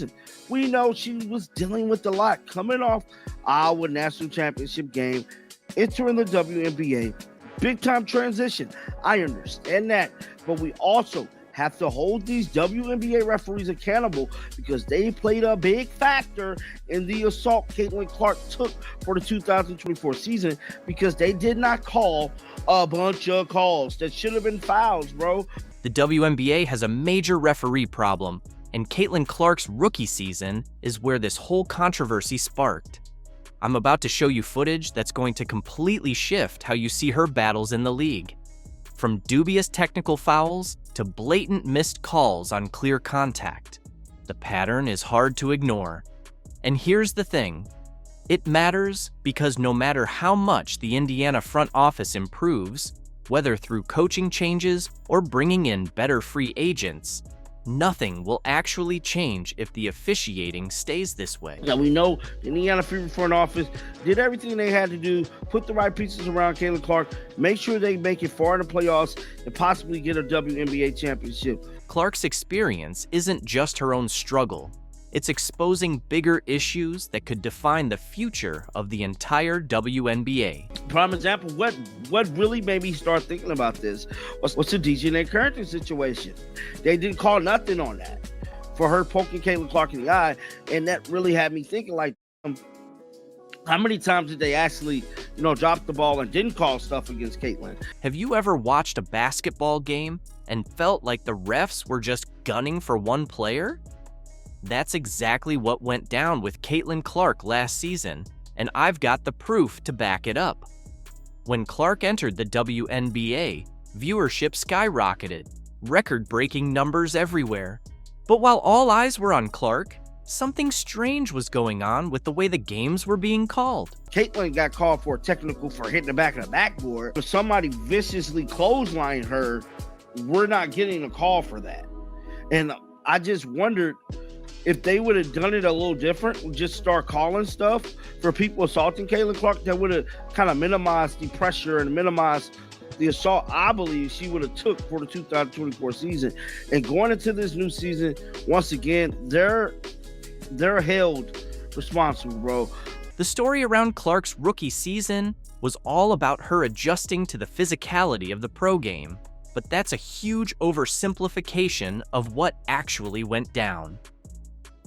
season. We know she was dealing with a lot coming off Iowa National Championship game, entering the WNBA. Big time transition. I understand that, but we also have to hold these WNBA referees accountable because they played a big factor in the assault Caitlin Clark took for the 2024 season because they did not call a bunch of calls that should have been fouls, bro. The WNBA has a major referee problem, and Caitlin Clark's rookie season is where this whole controversy sparked. I'm about to show you footage that's going to completely shift how you see her battles in the league. From dubious technical fouls to blatant missed calls on clear contact, the pattern is hard to ignore. And here's the thing. It matters because no matter how much the Indiana front office improves, whether through coaching changes or bringing in better free agents, nothing will actually change if the officiating stays this way. Now we know the Indiana Fever front office did everything they had to do, put the right pieces around Caitlin Clark, make sure they make it far in the playoffs, and possibly get a WNBA championship. Clark's experience isn't just her own struggle. It's exposing bigger issues that could define the future of the entire WNBA. Prime example, what really made me start thinking about this was the DJ Currington situation. They didn't call nothing on that for her poking Caitlin Clark in the eye, and that really had me thinking, like, how many times did they actually, drop the ball and didn't call stuff against Caitlin? Have you ever watched a basketball game and felt like the refs were just gunning for one player? That's exactly what went down with Caitlin Clark last season, and I've got the proof to back it up. When Clark entered the WNBA, viewership skyrocketed, record-breaking numbers everywhere. But while all eyes were on Clark, something strange was going on with the way the games were being called. Caitlin got called for a technical for hitting the back of the backboard. If somebody viciously clotheslined her, we're not getting a call for that. And I just wondered, if they would have done it a little different, just start calling stuff for people assaulting Caitlin Clark, that would have kind of minimized the pressure and minimized the assault I believe she would have took for the 2024 season. And going into this new season, once again, they're held responsible, bro. The story around Clark's rookie season was all about her adjusting to the physicality of the pro game, but that's a huge oversimplification of what actually went down.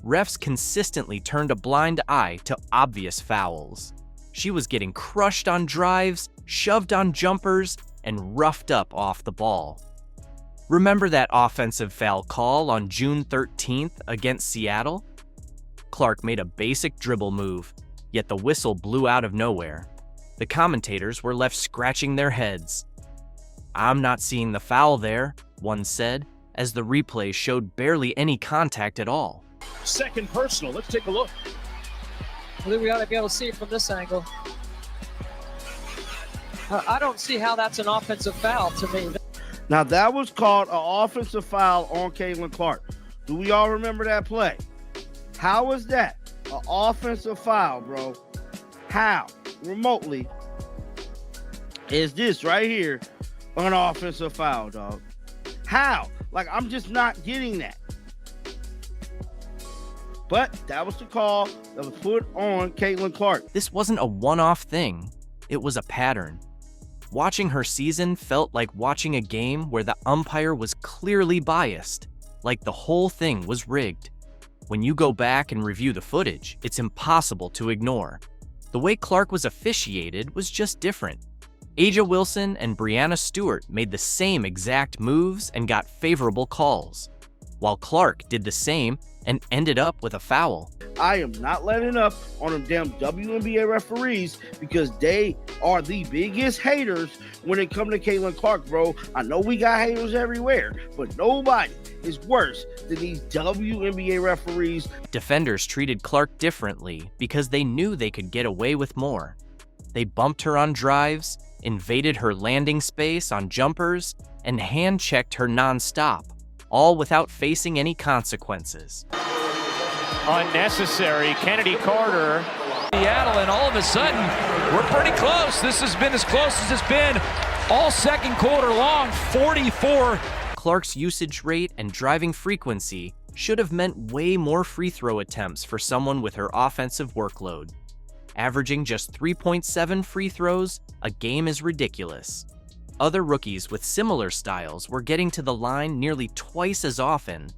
Refs consistently turned a blind eye to obvious fouls. She was getting crushed on drives, shoved on jumpers, and roughed up off the ball. Remember that offensive foul call on June 13th against Seattle? Clark made a basic dribble move, yet the whistle blew out of nowhere. The commentators were left scratching their heads. "I'm not seeing the foul there," one said, as the replay showed barely any contact at all. Second personal. Let's take a look. I think we ought to be able to see it from this angle. I don't see how that's an offensive foul to me. Now, that was called an offensive foul on Caitlin Clark. Do we all remember that play? How is that an offensive foul, bro? How remotely is this right here an offensive foul, dog? How? Like, I'm just not getting that. But that was the call that was put on Caitlin Clark. This wasn't a one-off thing. It was a pattern. Watching her season felt like watching a game where the umpire was clearly biased, like the whole thing was rigged. When you go back and review the footage, it's impossible to ignore. The way Clark was officiated was just different. Aja Wilson and Brianna Stewart made the same exact moves and got favorable calls, while Clark did the same and ended up with a foul. I am not letting up on them damn WNBA referees because they are the biggest haters when it comes to Caitlin Clark, bro. I know we got haters everywhere, but nobody is worse than these WNBA referees. Defenders treated Clark differently because they knew they could get away with more. They bumped her on drives, invaded her landing space on jumpers, and hand-checked her non-stop, all without facing any consequences. Unnecessary. Kennedy Carter. Seattle, and all of a sudden, we're pretty close. This has been as close as it's been all second quarter long, 44. Clark's usage rate and driving frequency should have meant way more free throw attempts for someone with her offensive workload. Averaging just 3.7 free throws a game is ridiculous. Other rookies with similar styles were getting to the line nearly twice as often,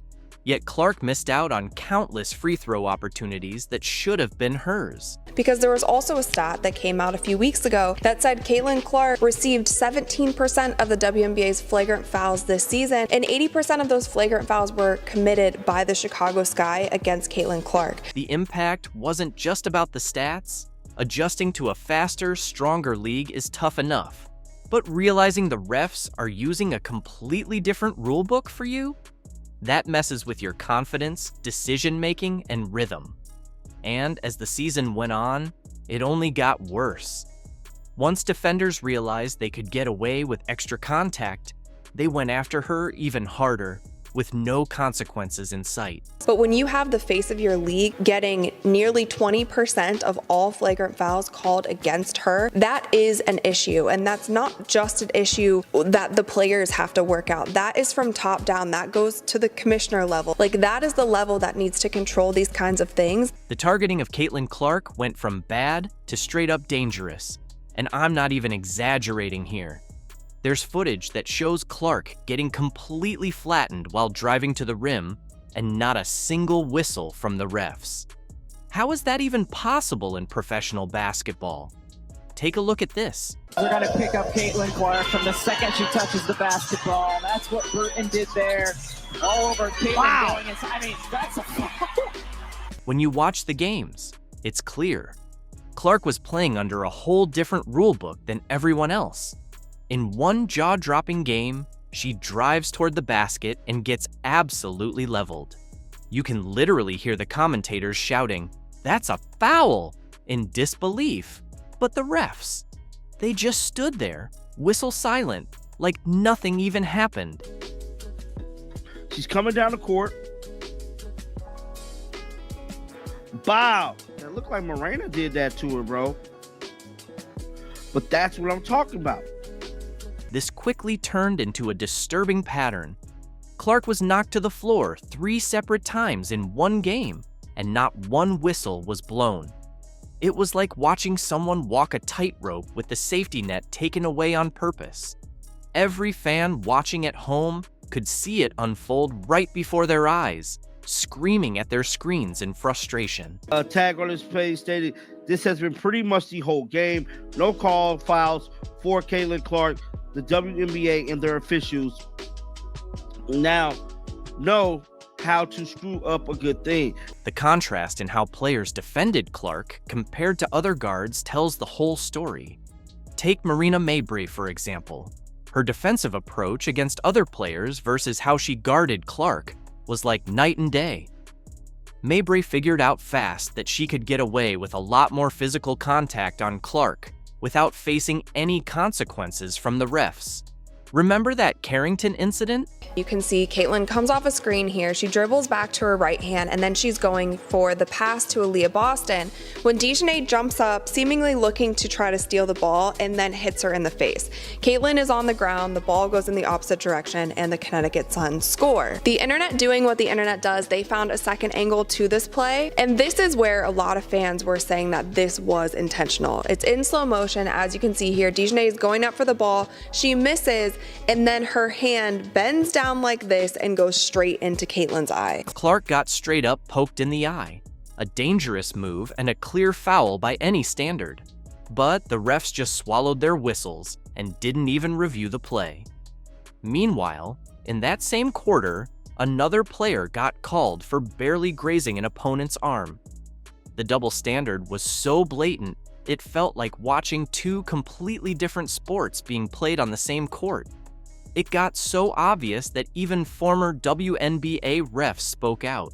yet Clark missed out on countless free throw opportunities that should have been hers. Because there was also a stat that came out a few weeks ago that said Caitlin Clark received 17% of the WNBA's flagrant fouls this season, and 80% of those flagrant fouls were committed by the Chicago Sky against Caitlin Clark. The impact wasn't just about the stats. Adjusting to a faster, stronger league is tough enough. But realizing the refs are using a completely different rulebook for you? That messes with your confidence, decision-making, and rhythm. And as the season went on, it only got worse. Once defenders realized they could get away with extra contact, they went after her even harder, with no consequences in sight. But when you have the face of your league getting nearly 20% of all flagrant fouls called against her, that is an issue. And that's not just an issue that the players have to work out. That is from top down. That goes to the commissioner level. Like, that is the level that needs to control these kinds of things. The targeting of Caitlin Clark went from bad to straight up dangerous. And I'm not even exaggerating here. There's footage that shows Clark getting completely flattened while driving to the rim, and not a single whistle from the refs. How is that even possible in professional basketball? Take a look at this. They're going to pick up Caitlin Clark from the second she touches the basketball. That's what Burton did there. All over Caitlin going inside. I mean, that's a foul. When you watch the games, it's clear. Clark was playing under a whole different rulebook than everyone else. In one jaw-dropping game, she drives toward the basket and gets absolutely leveled. You can literally hear the commentators shouting, "That's a foul!" in disbelief. But the refs, they just stood there, whistle silent, like nothing even happened. She's coming down the court. Bow. It looked like Morena did that to her, bro. But that's what I'm talking about. This quickly turned into a disturbing pattern. Clark was knocked to the floor 3 separate times in one game, and not one whistle was blown. It was like watching someone walk a tightrope with the safety net taken away on purpose. Every fan watching at home could see it unfold right before their eyes, screaming at their screens in frustration. A tag on his page stated, "This has been pretty much the whole game. No call fouls for Caitlin Clark. The WNBA and their officials now know how to screw up a good thing." The contrast in how players defended Clark compared to other guards tells the whole story. Take Marina Mabrey, for example. Her defensive approach against other players versus how she guarded Clark was like night and day. Mabrey figured out fast that she could get away with a lot more physical contact on Clark without facing any consequences from the refs. Remember that Carrington incident? You can see Caitlin comes off a screen here. She dribbles back to her right hand, and then she's going for the pass to Aaliyah Boston when Dejanay jumps up, seemingly looking to try to steal the ball, and then hits her in the face. Caitlin is on the ground, the ball goes in the opposite direction, and the Connecticut Sun score. The internet doing what the internet does, they found a second angle to this play, and this is where a lot of fans were saying that this was intentional. It's in slow motion, as you can see here. Dejanay is going up for the ball, she misses, and then her hand bends down like this and goes straight into Caitlin's eye. Clark got straight up poked in the eye. A dangerous move and a clear foul by any standard. But the refs just swallowed their whistles and didn't even review the play. Meanwhile, in that same quarter, another player got called for barely grazing an opponent's arm. The double standard was so blatant, it felt like watching 2 completely different sports being played on the same court. It got so obvious that even former WNBA refs spoke out.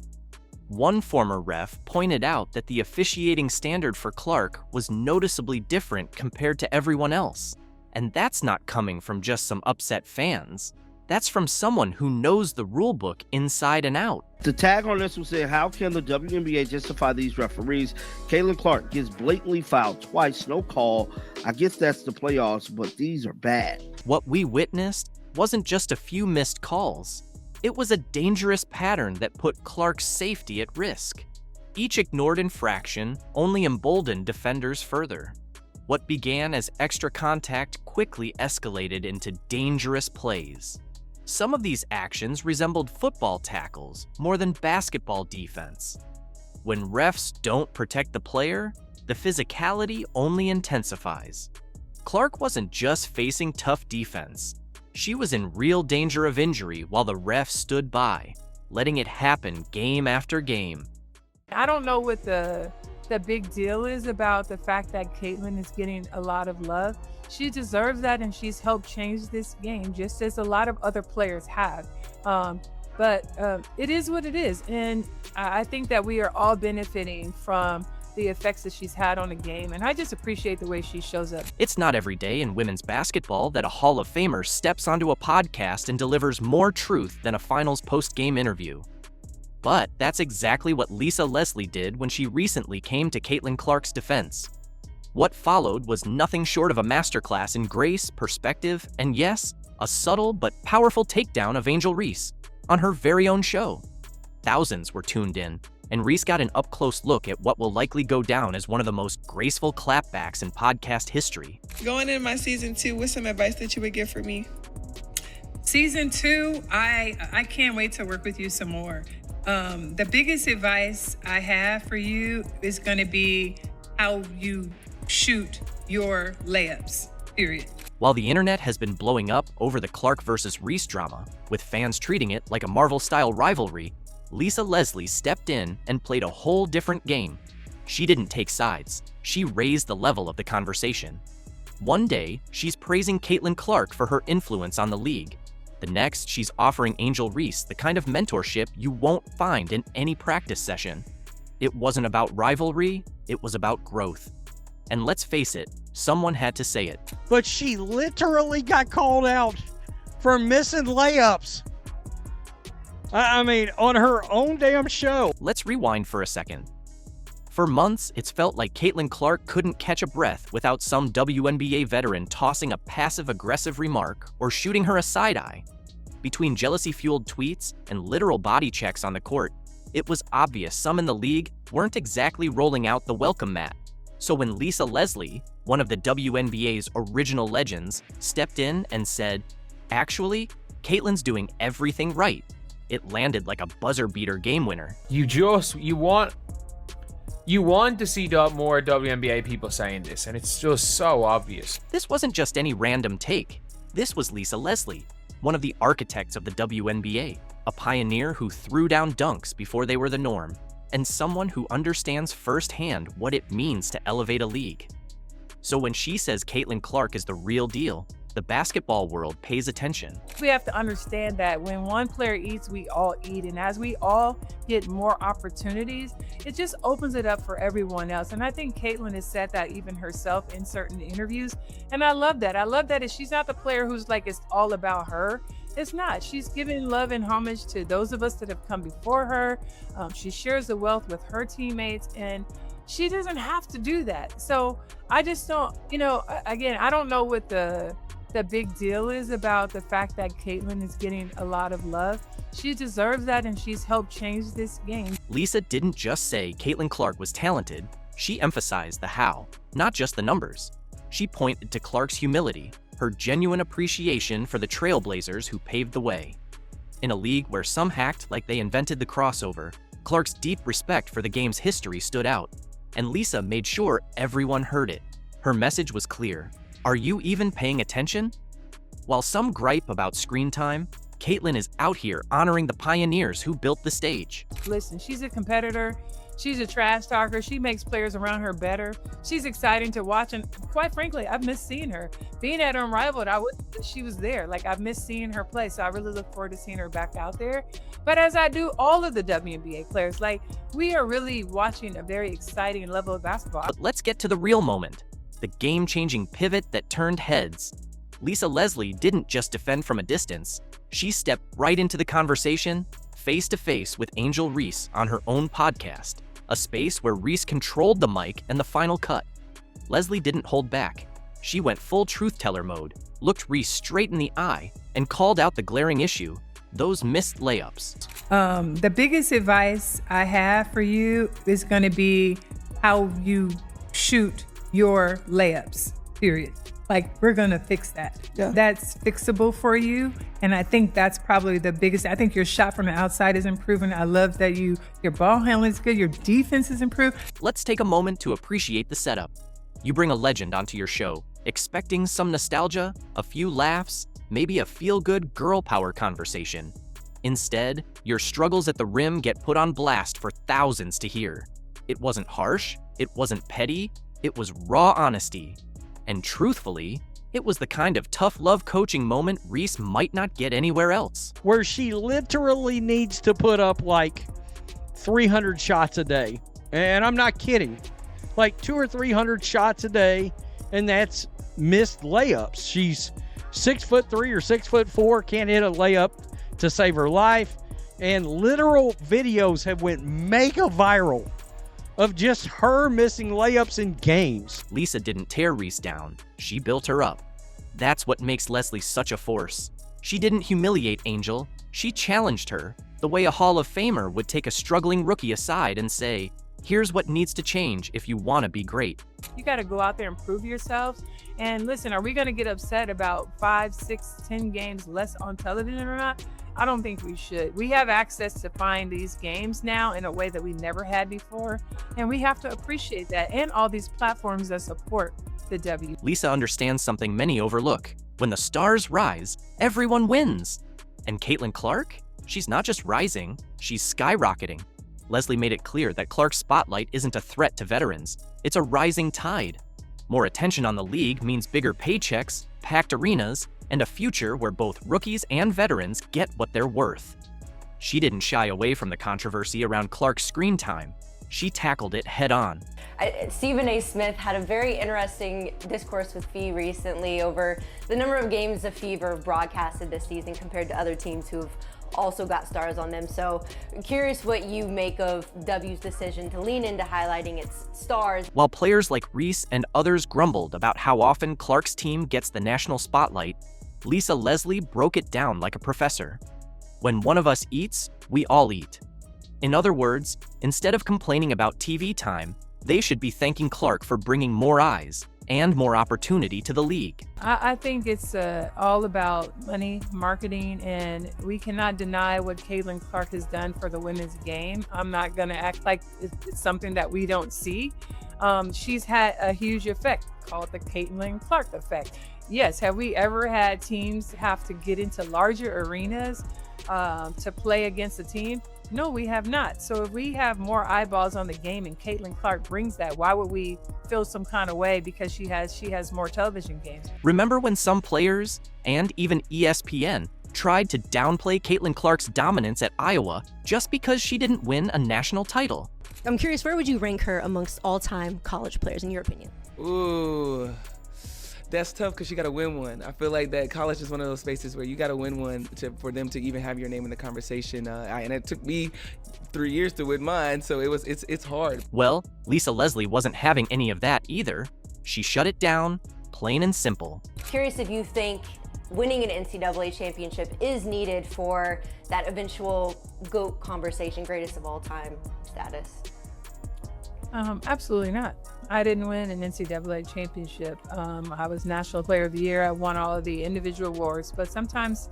One former ref pointed out that the officiating standard for Clark was noticeably different compared to everyone else. And that's not coming from just some upset fans. That's from someone who knows the rulebook inside and out. The tag on this will say, "How can the WNBA justify these referees? Caitlin Clark gets blatantly fouled twice, no call. I guess that's the playoffs, but these are bad." What we witnessed wasn't just a few missed calls. It was a dangerous pattern that put Clark's safety at risk. Each ignored infraction only emboldened defenders further. What began as extra contact quickly escalated into dangerous plays. Some of these actions resembled football tackles more than basketball defense. When refs don't protect the player, the physicality only intensifies. Clark wasn't just facing tough defense. She was in real danger of injury while the refs stood by, letting it happen game after game. I don't know what the big deal is about the fact that Caitlin is getting a lot of love. She deserves that, and she's helped change this game just as a lot of other players have. But it is what it is, and I think that we are all benefiting from the effects that she's had on the game, and I just appreciate the way she shows up. It's not every day in women's basketball that a Hall of Famer steps onto a podcast and delivers more truth than a finals post-game interview. But that's exactly what Lisa Leslie did when she recently came to Caitlin Clark's defense. What followed was nothing short of a masterclass in grace, perspective, and yes, a subtle but powerful takedown of Angel Reese on her very own show. Thousands were tuned in, and Reese got an up-close look at what will likely go down as one of the most graceful clapbacks in podcast history. Going into my season 2, what's some advice that you would give for me? Season 2, I can't wait to work with you some more. The biggest advice I have for you is going to be how you shoot your layups, period. While the internet has been blowing up over the Clark versus Reese drama, with fans treating it like a Marvel-style rivalry, Lisa Leslie stepped in and played a whole different game. She didn't take sides. She raised the level of the conversation. One day, she's praising Caitlin Clark for her influence on the league. The next, she's offering Angel Reese the kind of mentorship you won't find in any practice session. It wasn't about rivalry, it was about growth. And let's face it, someone had to say it. But she literally got called out for missing layups. I mean, on her own damn show. Let's rewind for a second. For months, it's felt like Caitlin Clark couldn't catch a breath without some WNBA veteran tossing a passive-aggressive remark or shooting her a side-eye. Between jealousy-fueled tweets and literal body checks on the court, it was obvious some in the league weren't exactly rolling out the welcome mat. So when Lisa Leslie, one of the WNBA's original legends, stepped in and said, "Actually, Caitlin's doing everything right," it landed like a buzzer-beater game winner. You want to see more WNBA people saying this, and it's just so obvious. This wasn't just any random take. This was Lisa Leslie, one of the architects of the WNBA, a pioneer who threw down dunks before they were the norm, and someone who understands firsthand what it means to elevate a league. So when she says Caitlin Clark is the real deal, the basketball world pays attention. We have to understand that when one player eats, we all eat. And as we all get more opportunities, it just opens it up for everyone else. And I think Caitlin has said that even herself in certain interviews. And I love that. I love that she's not the player who's like, it's all about her. It's not. She's giving love and homage to those of us that have come before her. She shares the wealth with her teammates, and she doesn't have to do that. So I just don't, again, I don't know what the big deal is about the fact that Caitlin is getting a lot of love. She deserves that, and she's helped change this game. Lisa didn't just say Caitlin Clark was talented. She emphasized the how, not just the numbers. She pointed to Clark's humility, her genuine appreciation for the trailblazers who paved the way. In a league where some act like they invented the crossover, Clark's deep respect for the game's history stood out, and Lisa made sure everyone heard it. Her message was clear. Are you even paying attention? While some gripe about screen time, Caitlin is out here honoring the pioneers who built the stage. Listen, she's a competitor. She's a trash talker. She makes players around her better. She's exciting to watch, and quite frankly, I've missed seeing her. Being at Unrivaled, she was there. I've missed seeing her play, so I really look forward to seeing her back out there. But as I do all of the WNBA players, we are really watching a very exciting level of basketball. But let's get to the real moment, the game-changing pivot that turned heads. Lisa Leslie didn't just defend from a distance. She stepped right into the conversation, face-to-face with Angel Reese on her own podcast, a space where Reese controlled the mic and the final cut. Leslie didn't hold back. She went full truth-teller mode, looked Reese straight in the eye, and called out the glaring issue. those missed layups. The biggest advice I have for you is going to be how you shoot your layups, period. Like, we're going to fix that. Yeah. That's fixable for you. And I think that's probably the biggest. I think your shot from the outside is improving. I love that your ball handling is good. Your defense is improved. Let's take a moment to appreciate the setup. You bring a legend onto your show, expecting some nostalgia, a few laughs, maybe a feel-good girl power conversation. Instead, your struggles at the rim get put on blast for thousands to hear. It wasn't harsh, it wasn't petty, it was raw honesty. And truthfully, it was the kind of tough love coaching moment Reese might not get anywhere else. Where she literally needs to put up like 300 shots a day. And I'm not kidding. Like 200 or 300 shots a day, and that's missed layups. She's 6'3" or 6'4", can't hit a layup to save her life. And literal videos have went mega viral of just her missing layups in games. Lisa didn't tear Reese down, she built her up. That's what makes Leslie such a force. She didn't humiliate Angel, she challenged her, the way a Hall of Famer would take a struggling rookie aside and say, here's what needs to change if you want to be great. You got to go out there and prove yourselves. And listen, are we going to get upset about 5, 6, 10 games less on television or not? I don't think we should. We have access to find these games now in a way that we never had before, and we have to appreciate that, and all these platforms that support the W. Lisa understands something many overlook. When the stars rise, everyone wins. And Caitlin Clark? She's not just rising, she's skyrocketing. Leslie made it clear that Clark's spotlight isn't a threat to veterans, it's a rising tide. More attention on the league means bigger paychecks, packed arenas, and a future where both rookies and veterans get what they're worth. She didn't shy away from the controversy around Clark's screen time. She tackled it head on. Stephen A. Smith had a very interesting discourse with Fee recently over the number of games the Fever broadcasted this season compared to other teams who've also got stars on them. So curious what you make of W's decision to lean into highlighting its stars. While players like Reese and others grumbled about how often Clark's team gets the national spotlight, Lisa Leslie broke it down like a professor. When one of us eats, we all eat. In other words, instead of complaining about TV time, they should be thanking Clark for bringing more eyes and more opportunity to the league. I think it's all about money, marketing, and we cannot deny what Caitlin Clark has done for the women's game. I'm not going to act like it's something that we don't see. She's had a huge effect, called the Caitlin Clark effect. Yes, have we ever had teams have to get into larger arenas to play against a team? No, we have not. So if we have more eyeballs on the game and Caitlin Clark brings that, why would we feel some kind of way because she has more television games? Remember when some players, and even ESPN, tried to downplay Caitlin Clark's dominance at Iowa just because she didn't win a national title? I'm curious, where would you rank her amongst all-time college players, in your opinion? Ooh, that's tough because you got to win one. I feel like that college is one of those spaces where you got to win one for them to even have your name in the conversation. And it took me 3 years to win mine, so it's hard. Well, Lisa Leslie wasn't having any of that either. She shut it down, plain and simple. Curious if you think winning an NCAA championship is needed for that eventual GOAT conversation, greatest of all time status. Absolutely not. I didn't win an NCAA championship. I was National Player of the Year. I won all of the individual awards, but sometimes,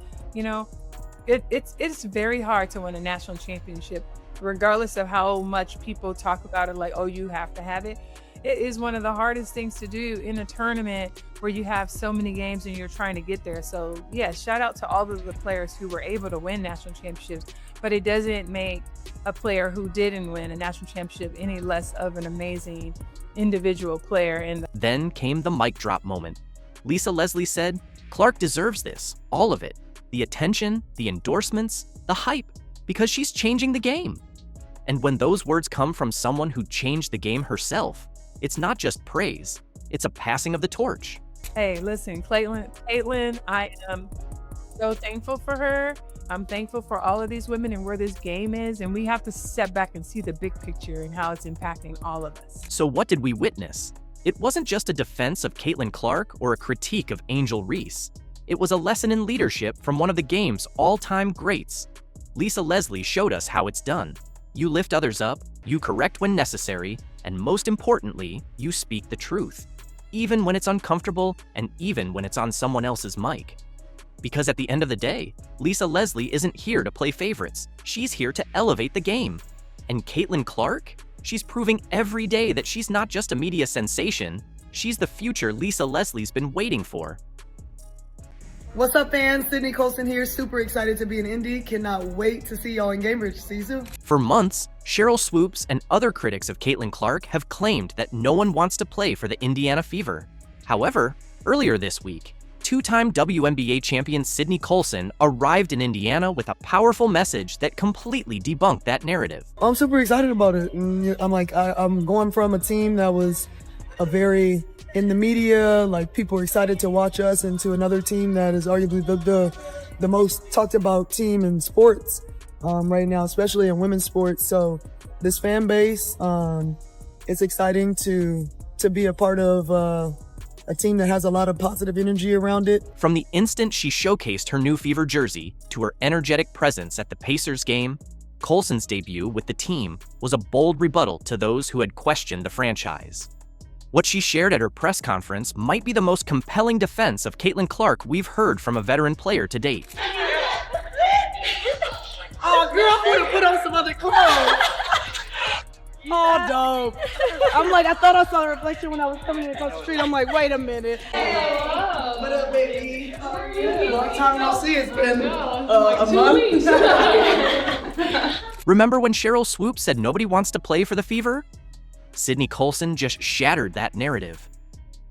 it's very hard to win a national championship, regardless of how much people talk about it, like, oh, you have to have it. It is one of the hardest things to do in a tournament where you have so many games and you're trying to get there. So yeah, shout out to all of the players who were able to win national championships, but it doesn't make a player who didn't win a national championship any less of an amazing individual player. Then came the mic drop moment. Lisa Leslie said, Clark deserves this, all of it. The attention, the endorsements, the hype, because she's changing the game. And when those words come from someone who changed the game herself, it's not just praise, it's a passing of the torch. Hey, listen, Caitlin, I am so thankful for her. I'm thankful for all of these women and where this game is, and we have to step back and see the big picture and how it's impacting all of us. So what did we witness? It wasn't just a defense of Caitlin Clark or a critique of Angel Reese. It was a lesson in leadership from one of the game's all-time greats. Lisa Leslie showed us how it's done. You lift others up, you correct when necessary, and most importantly, you speak the truth, even when it's uncomfortable and even when it's on someone else's mic. Because at the end of the day, Lisa Leslie isn't here to play favorites. She's here to elevate the game. And Caitlin Clark? She's proving every day that she's not just a media sensation, she's the future Lisa Leslie's been waiting for. What's up, fans? Sydney Colson here. Super excited to be in Indy. Cannot wait to see y'all in Cambridge. See you soon. For months, Cheryl Swoops and other critics of Caitlin Clark have claimed that no one wants to play for the Indiana Fever. However, earlier this week, two-time WNBA champion Sydney Colson arrived in Indiana with a powerful message that completely debunked that narrative. I'm super excited about it. I'm going from a team that was in the media, like people are excited to watch us, into another team that is arguably the most talked about team in sports right now, especially in women's sports. So this fan base, it's exciting to be a part of a team that has a lot of positive energy around it. From the instant she showcased her new Fever jersey to her energetic presence at the Pacers game, Colson's debut with the team was a bold rebuttal to those who had questioned the franchise. What she shared at her press conference might be the most compelling defense of Caitlin Clark we've heard from a veteran player to date. Oh, girl, I'm gonna put on some other clothes. Oh, dope. I thought I saw a reflection when I was coming across the street. I'm like, wait a minute. Hello. What up, baby? How are you? Long time no see. It's been a month. Remember when Cheryl Swoops said nobody wants to play for the Fever? Sydney Colson just shattered that narrative.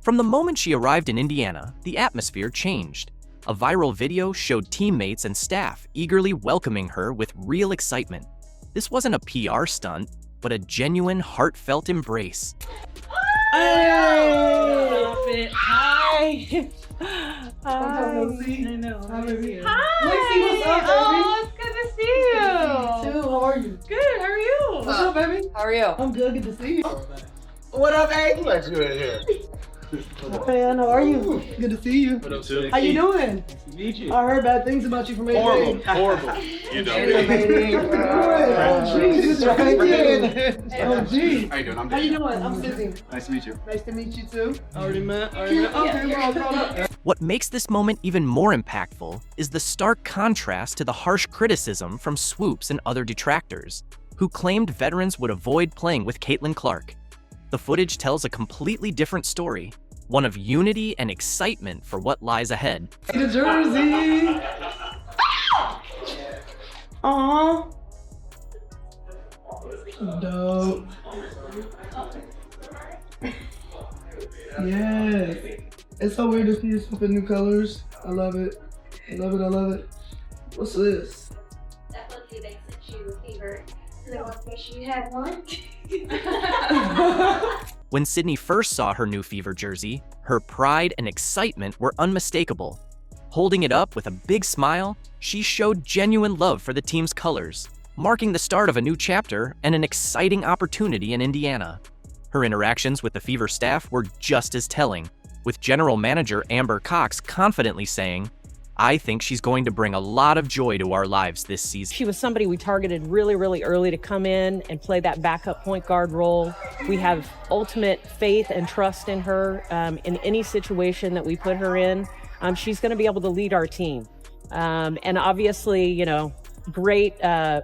From the moment she arrived in Indiana, the atmosphere changed. A viral video showed teammates and staff eagerly welcoming her with real excitement. This wasn't a PR stunt, but a genuine, heartfelt embrace. Hey! Hi! Hi. I know. Hi, baby. Hi. Lexi, what's up, baby? Oh, it's good to see you. You too. How are you? Good. How are you? What's up, baby? How are you? I'm good. Good to see you. What up, A? Who let you in here? Man, how are you? Good to see you. What up, Sydney? How you doing? Nice to meet you. I heard bad things about you from A. Horrible. You know. Oh, Jesus, right there. Oh, geez. How you doing? I'm How you Dave. doing? I'm Sydney. Nice to meet you. Nice to meet you too. Already met. Okay, we're all caught up. What makes this moment even more impactful is the stark contrast to the harsh criticism from Swoops and other detractors, who claimed veterans would avoid playing with Caitlin Clark. The footage tells a completely different story, one of unity and excitement for what lies ahead. The jersey. Aww. Dope. Yes. It's so weird to see yourself in new colors. I love it. I love it. I love it. What's this? Definitely they sent you a fever. So I want to make sure you have one. When Sydney first saw her new Fever jersey, her pride and excitement were unmistakable. Holding it up with a big smile, she showed genuine love for the team's colors, marking the start of a new chapter and an exciting opportunity in Indiana. Her interactions with the Fever staff were just as telling, with General Manager Amber Cox confidently saying, "I think she's going to bring a lot of joy to our lives this season." She was somebody we targeted really, really early to come in and play that backup point guard role. We have ultimate faith and trust in her. In any situation that we put her in, she's going to be able to lead our team. And obviously, great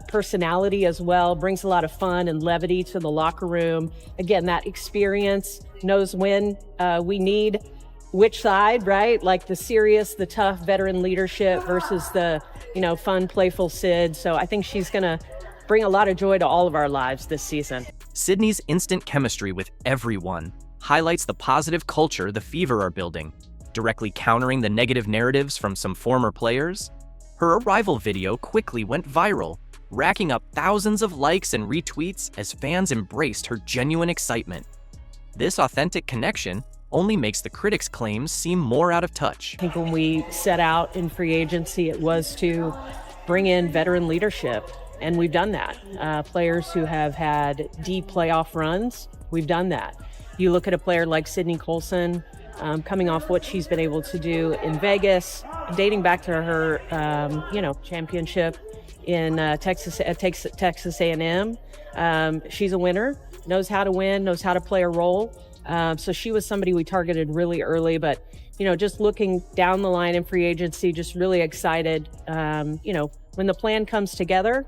personality as well, brings a lot of fun and levity to the locker room. Again, that experience, knows when we need which side, right? Like the serious, the tough veteran leadership versus the, fun, playful Sid. So I think she's going to bring a lot of joy to all of our lives this season. Sydney's instant chemistry with everyone highlights the positive culture the Fever are building, directly countering the negative narratives from some former players. Her arrival video quickly went viral, racking up thousands of likes and retweets as fans embraced her genuine excitement. This authentic connection only makes the critics' claims seem more out of touch. I think when we set out in free agency, it was to bring in veteran leadership, and we've done that. Players who have had deep playoff runs, we've done that. You look at a player like Sydney Colson, coming off what she's been able to do in Vegas, dating back to her, championship in Texas A&M. She's a winner, knows how to win, knows how to play a role. So she was somebody we targeted really early, but just looking down the line in free agency, just really excited. When the plan comes together,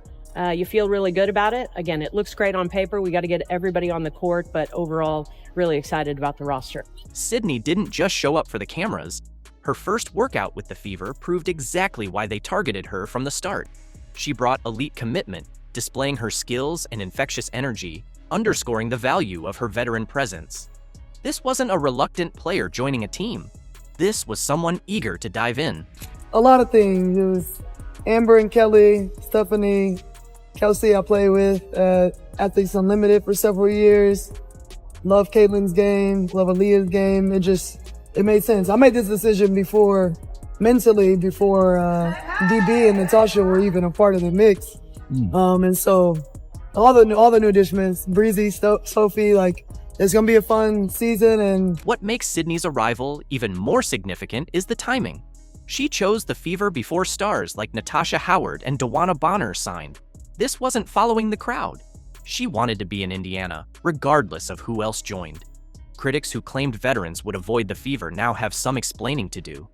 you feel really good about it. Again, it looks great on paper. We got to get everybody on the court, but overall, really excited about the roster. Sydney didn't just show up for the cameras. Her first workout with the Fever proved exactly why they targeted her from the start. She brought elite commitment, displaying her skills and infectious energy, underscoring the value of her veteran presence. This wasn't a reluctant player joining a team. This was someone eager to dive in. A lot of things. It was Amber and Kelly, Stephanie, Kelsey I played with at Athletes Unlimited for several years. Love Caitlin's game, love Aaliyah's game. It made sense. I made this decision mentally before DB and Natasha were even a part of the mix. And so all the new additions, Breezy, Sophie, it's going to be a fun season. And what makes Sydney's arrival even more significant is the timing. She chose the Fever before stars like Natasha Howard and Dewana Bonner signed. This wasn't following the crowd. She wanted to be in Indiana, regardless of who else joined. Critics who claimed veterans would avoid the Fever now have some explaining to do.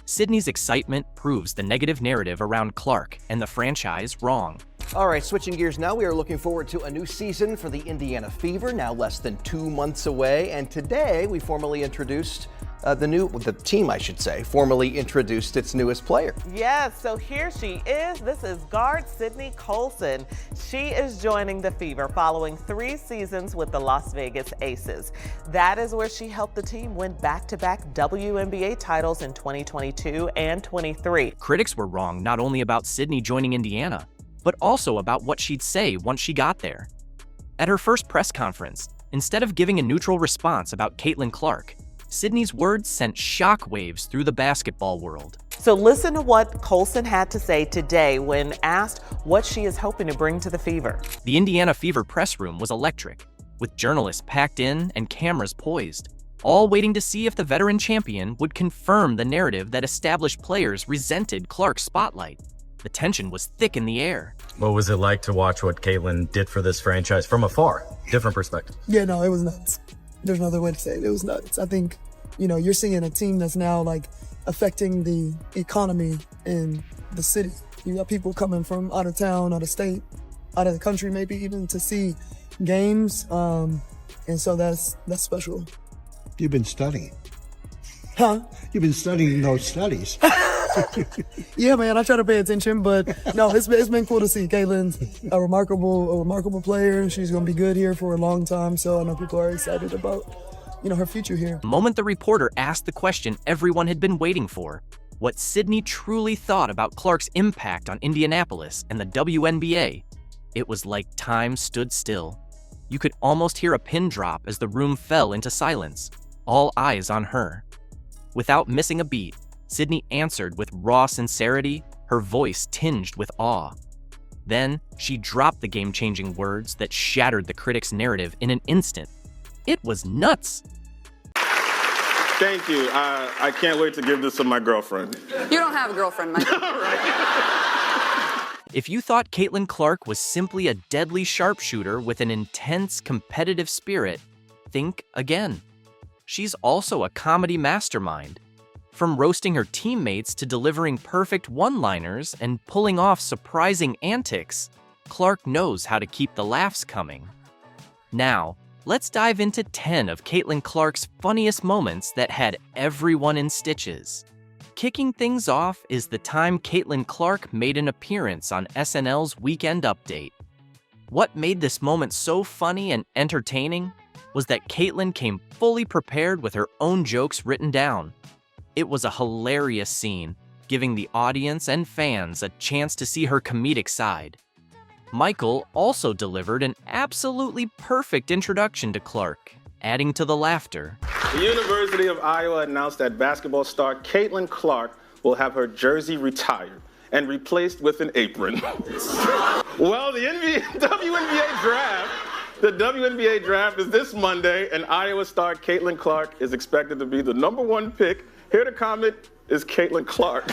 Sydney's excitement proves the negative narrative around Clark and the franchise wrong. All right, switching gears now, we are looking forward to a new season for the Indiana Fever, now less than 2 months away. And today we formally introduced the team, I should say, formally introduced its newest player. Yes, so here she is. This is guard Sydney Colson. She is joining the Fever following 3 seasons with the Las Vegas Aces. That is where she helped the team win back-to-back WNBA titles in 2022 and 23. Critics were wrong not only about Sydney joining Indiana, but also about what she'd say once she got there. At her first press conference, instead of giving a neutral response about Caitlin Clark, Sydney's words sent shockwaves through the basketball world. So listen to what Colson had to say today when asked what she is hoping to bring to the Fever. The Indiana Fever press room was electric, with journalists packed in and cameras poised, all waiting to see if the veteran champion would confirm the narrative that established players resented Clark's spotlight. The tension was thick in the air. What was it like to watch what Caitlin did for this franchise from afar? Different perspective. Yeah, no, it was nuts. There's no other way to say it. It was nuts. I think, you're seeing a team that's now affecting the economy in the city. You got people coming from out of town, out of state, out of the country, maybe even to see games. And so that's special. You've been studying. Huh? You've been studying those studies. Yeah, man, I try to pay attention, but no, it's been cool to see. Caitlin's a remarkable player. She's going to be good here for a long time, so I know people are excited about, her future here. The moment the reporter asked the question everyone had been waiting for, what Sydney truly thought about Clark's impact on Indianapolis and the WNBA, it was like time stood still. You could almost hear a pin drop as the room fell into silence, all eyes on her. Without missing a beat, Sydney answered with raw sincerity, her voice tinged with awe. Then, she dropped the game-changing words that shattered the critics' narrative in an instant. It was nuts. Thank you. I can't wait to give this to my girlfriend. You don't have a girlfriend, Mike. If you thought Caitlin Clark was simply a deadly sharpshooter with an intense, competitive spirit, think again. She's also a comedy mastermind. From roasting her teammates to delivering perfect one-liners and pulling off surprising antics, Clark knows how to keep the laughs coming. Now, let's dive into 10 of Caitlin Clark's funniest moments that had everyone in stitches. Kicking things off is the time Caitlin Clark made an appearance on SNL's Weekend Update. What made this moment so funny and entertaining was that Caitlin came fully prepared with her own jokes written down. It was a hilarious scene, giving the audience and fans a chance to see her comedic side. Michael also delivered an absolutely perfect introduction to Clark, adding to the laughter. The University of Iowa announced that basketball star Caitlin Clark will have her jersey retired and replaced with an apron. Well, the WNBA draft is this Monday, and Iowa star Caitlin Clark is expected to be the #1 pick. Here to comment is Caitlin Clark.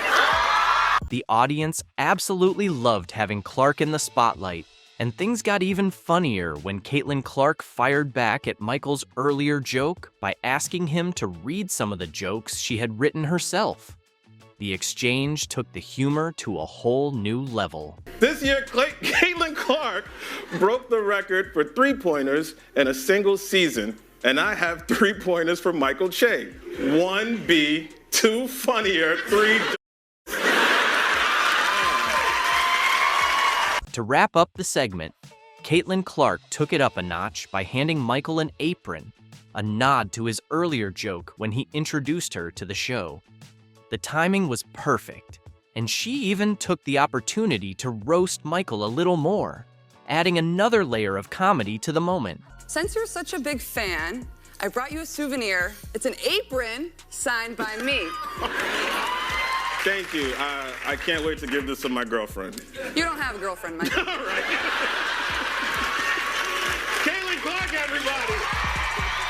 The audience absolutely loved having Clark in the spotlight, and things got even funnier when Caitlin Clark fired back at Michael's earlier joke by asking him to read some of the jokes she had written herself. The exchange took the humor to a whole new level. This year, Caitlin Clark broke the record for three-pointers in a single season, and I have three-pointers for Michael Che. 1B, 2 funnier, 3... To wrap up the segment, Caitlin Clark took it up a notch by handing Michael an apron, a nod to his earlier joke when he introduced her to the show. The timing was perfect, and she even took the opportunity to roast Michael a little more, adding another layer of comedy to the moment. Since you're such a big fan, I brought you a souvenir. It's an apron signed by me. Thank you. I can't wait to give this to my girlfriend. You don't have a girlfriend, Mike. All right. Caitlin Clark, everybody!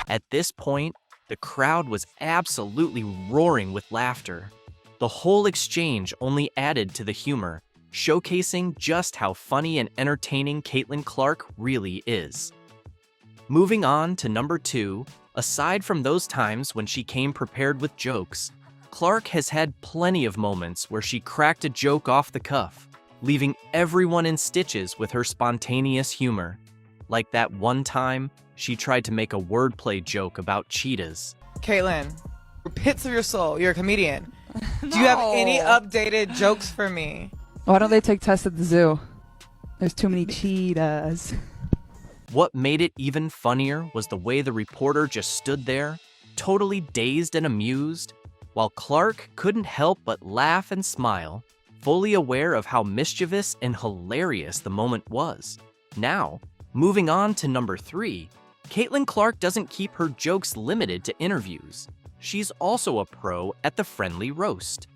At this point, the crowd was absolutely roaring with laughter. The whole exchange only added to the humor, showcasing just how funny and entertaining Caitlin Clark really is. Moving on to number 2, aside from those times when she came prepared with jokes, Clark has had plenty of moments where she cracked a joke off the cuff, leaving everyone in stitches with her spontaneous humor. Like that one time, she tried to make a wordplay joke about cheetahs. Caitlin, pits of your soul, you're a comedian. Do you have any updated jokes for me? Why don't they take tests at the zoo? There's too many cheetahs. What made it even funnier was the way the reporter just stood there, totally dazed and amused, while Clark couldn't help but laugh and smile, fully aware of how mischievous and hilarious the moment was. Now, moving on to number 3, Caitlin Clark doesn't keep her jokes limited to interviews. She's also a pro at the friendly roast.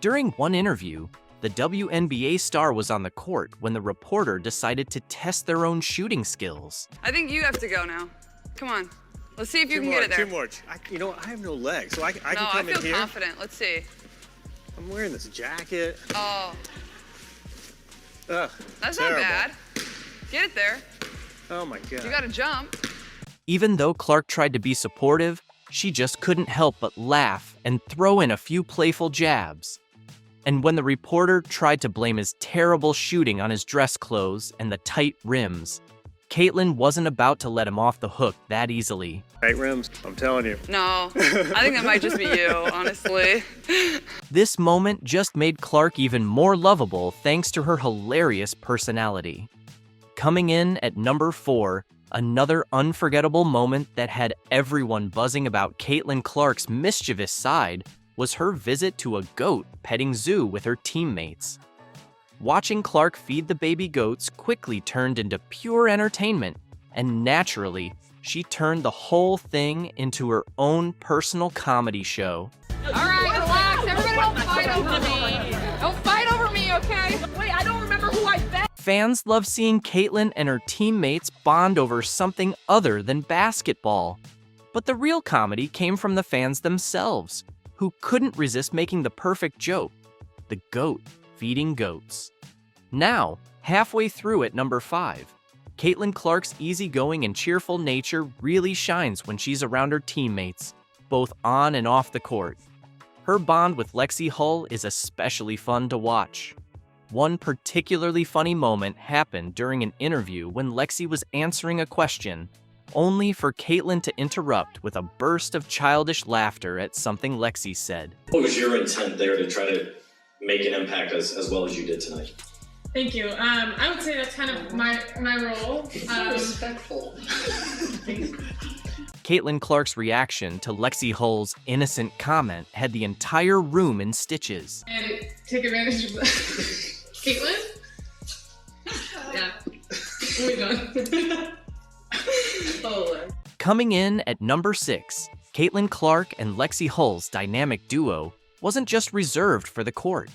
During one interview, the WNBA star was on the court when the reporter decided to test their own shooting skills. I think you have to go now. Come on. Let's see if you can get it there. Two more. You know what? I have no legs, so I can come in here. No, I feel confident. Let's see. I'm wearing this jacket. Oh. Ugh, That's terrible. not bad. Get it there. Oh my God. You gotta jump. Even though Clark tried to be supportive, she just couldn't help but laugh and throw in a few playful jabs. And when the reporter tried to blame his terrible shooting on his dress clothes and the tight rims, Caitlin wasn't about to let him off the hook that easily. Tight rims, I'm telling you. No, I think that might just be you, honestly. This moment just made Clark even more lovable thanks to her hilarious personality. Coming in at number 4, another unforgettable moment that had everyone buzzing about Caitlin Clark's mischievous side was her visit to a goat petting zoo with her teammates. Watching Clark feed the baby goats quickly turned into pure entertainment, and naturally, she turned the whole thing into her own personal comedy show. All right, relax. Everybody don't fight over me. Don't fight over me, okay? Wait, I don't remember who I bet. Fans love seeing Caitlin and her teammates bond over something other than basketball. But the real comedy came from the fans themselves, who couldn't resist making the perfect joke: the goat feeding goats. Now, halfway through at number 5, Caitlin Clark's easygoing and cheerful nature really shines when she's around her teammates, both on and off the court. Her bond with Lexi Hull is especially fun to watch. One particularly funny moment happened during an interview when Lexi was answering a question, only for Caitlin to interrupt with a burst of childish laughter at something Lexi said. What was your intent there to try to make an impact as well as you did tonight? Thank you. I would say that's kind of my role. Respectful. Caitlin Clark's reaction to Lexi Hull's innocent comment had the entire room in stitches. And take advantage of that. Caitlin? Yeah. What are we doing? Oh, Lord. Coming in at number 6, Caitlin Clark and Lexi Hull's dynamic duo wasn't just reserved for the court.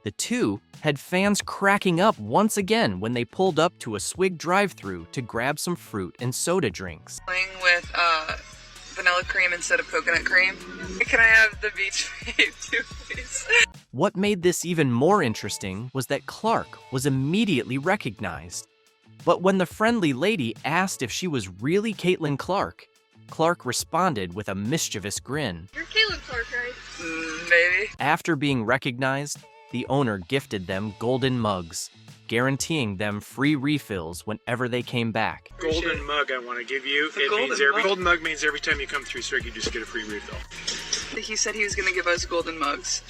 The two had fans cracking up once again when they pulled up to a Swig drive-thru to grab some fruit and soda drinks. With vanilla cream instead of coconut cream. Can I have the beach babe too, please? What made this even more interesting was that Clark was immediately recognized. But when the friendly lady asked if she was really Caitlin Clark, Clark responded with a mischievous grin. You're Caitlin Clark, right? Maybe. After being recognized, the owner gifted them golden mugs, guaranteeing them free refills whenever they came back. Golden mug I want to give you. Golden mug means every time you come through Swig, you just get a free refill. He said he was going to give us golden mugs.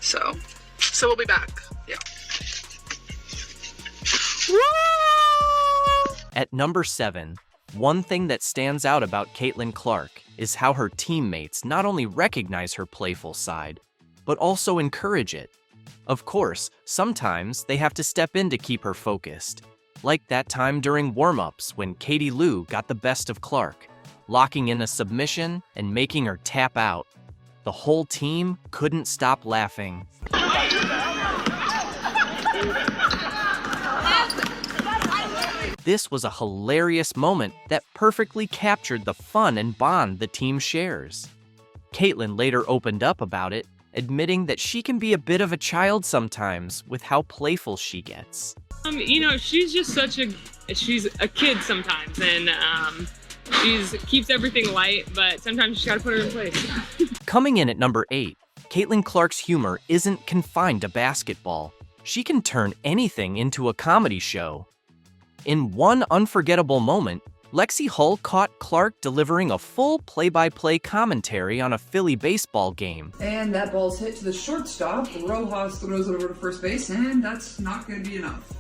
So we'll be back. Yeah. At number 7, one thing that stands out about Caitlin Clark is how her teammates not only recognize her playful side, but also encourage it. Of course, sometimes they have to step in to keep her focused, like that time during warm-ups when Katie Lou got the best of Clark, locking in a submission and making her tap out. The whole team couldn't stop laughing. This was a hilarious moment that perfectly captured the fun and bond the team shares. Caitlin later opened up about it, admitting that she can be a bit of a child sometimes with how playful she gets. You know, she's just she's a kid sometimes, and keeps everything light, but sometimes you just gotta put her in place. Coming in at number 8, Caitlin Clark's humor isn't confined to basketball. She can turn anything into a comedy show. In one unforgettable moment, Lexi Hull caught Clark delivering a full play-by-play commentary on a Philly baseball game. And that ball's hit to the shortstop. Rojas throws it over to first base, and that's not going to be enough.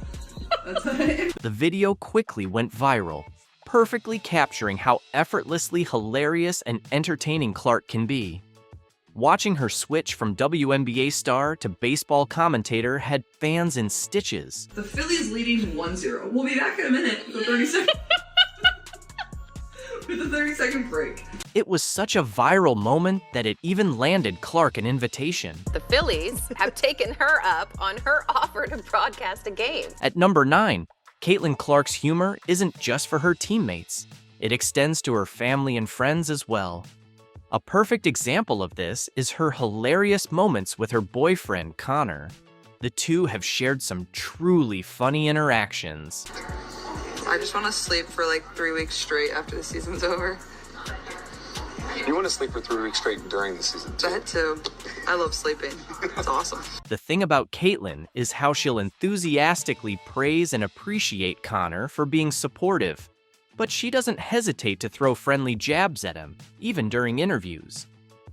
The video quickly went viral, perfectly capturing how effortlessly hilarious and entertaining Clark can be. Watching her switch from WNBA star to baseball commentator had fans in stitches. The Phillies leading 1-0. We'll be back in a minute with a 30-second break. It was such a viral moment that it even landed Clark an invitation. The Phillies have taken her up on her offer to broadcast a game. At number 9, Caitlin Clark's humor isn't just for her teammates. It extends to her family and friends as well. A perfect example of this is her hilarious moments with her boyfriend, Connor. The two have shared some truly funny interactions. I just want to sleep for like 3 weeks straight after the season's over. You want to sleep for 3 weeks straight during the season too? That too. I love sleeping. It's awesome. The thing about Caitlin is how she'll enthusiastically praise and appreciate Connor for being supportive. But she doesn't hesitate to throw friendly jabs at him, even during interviews.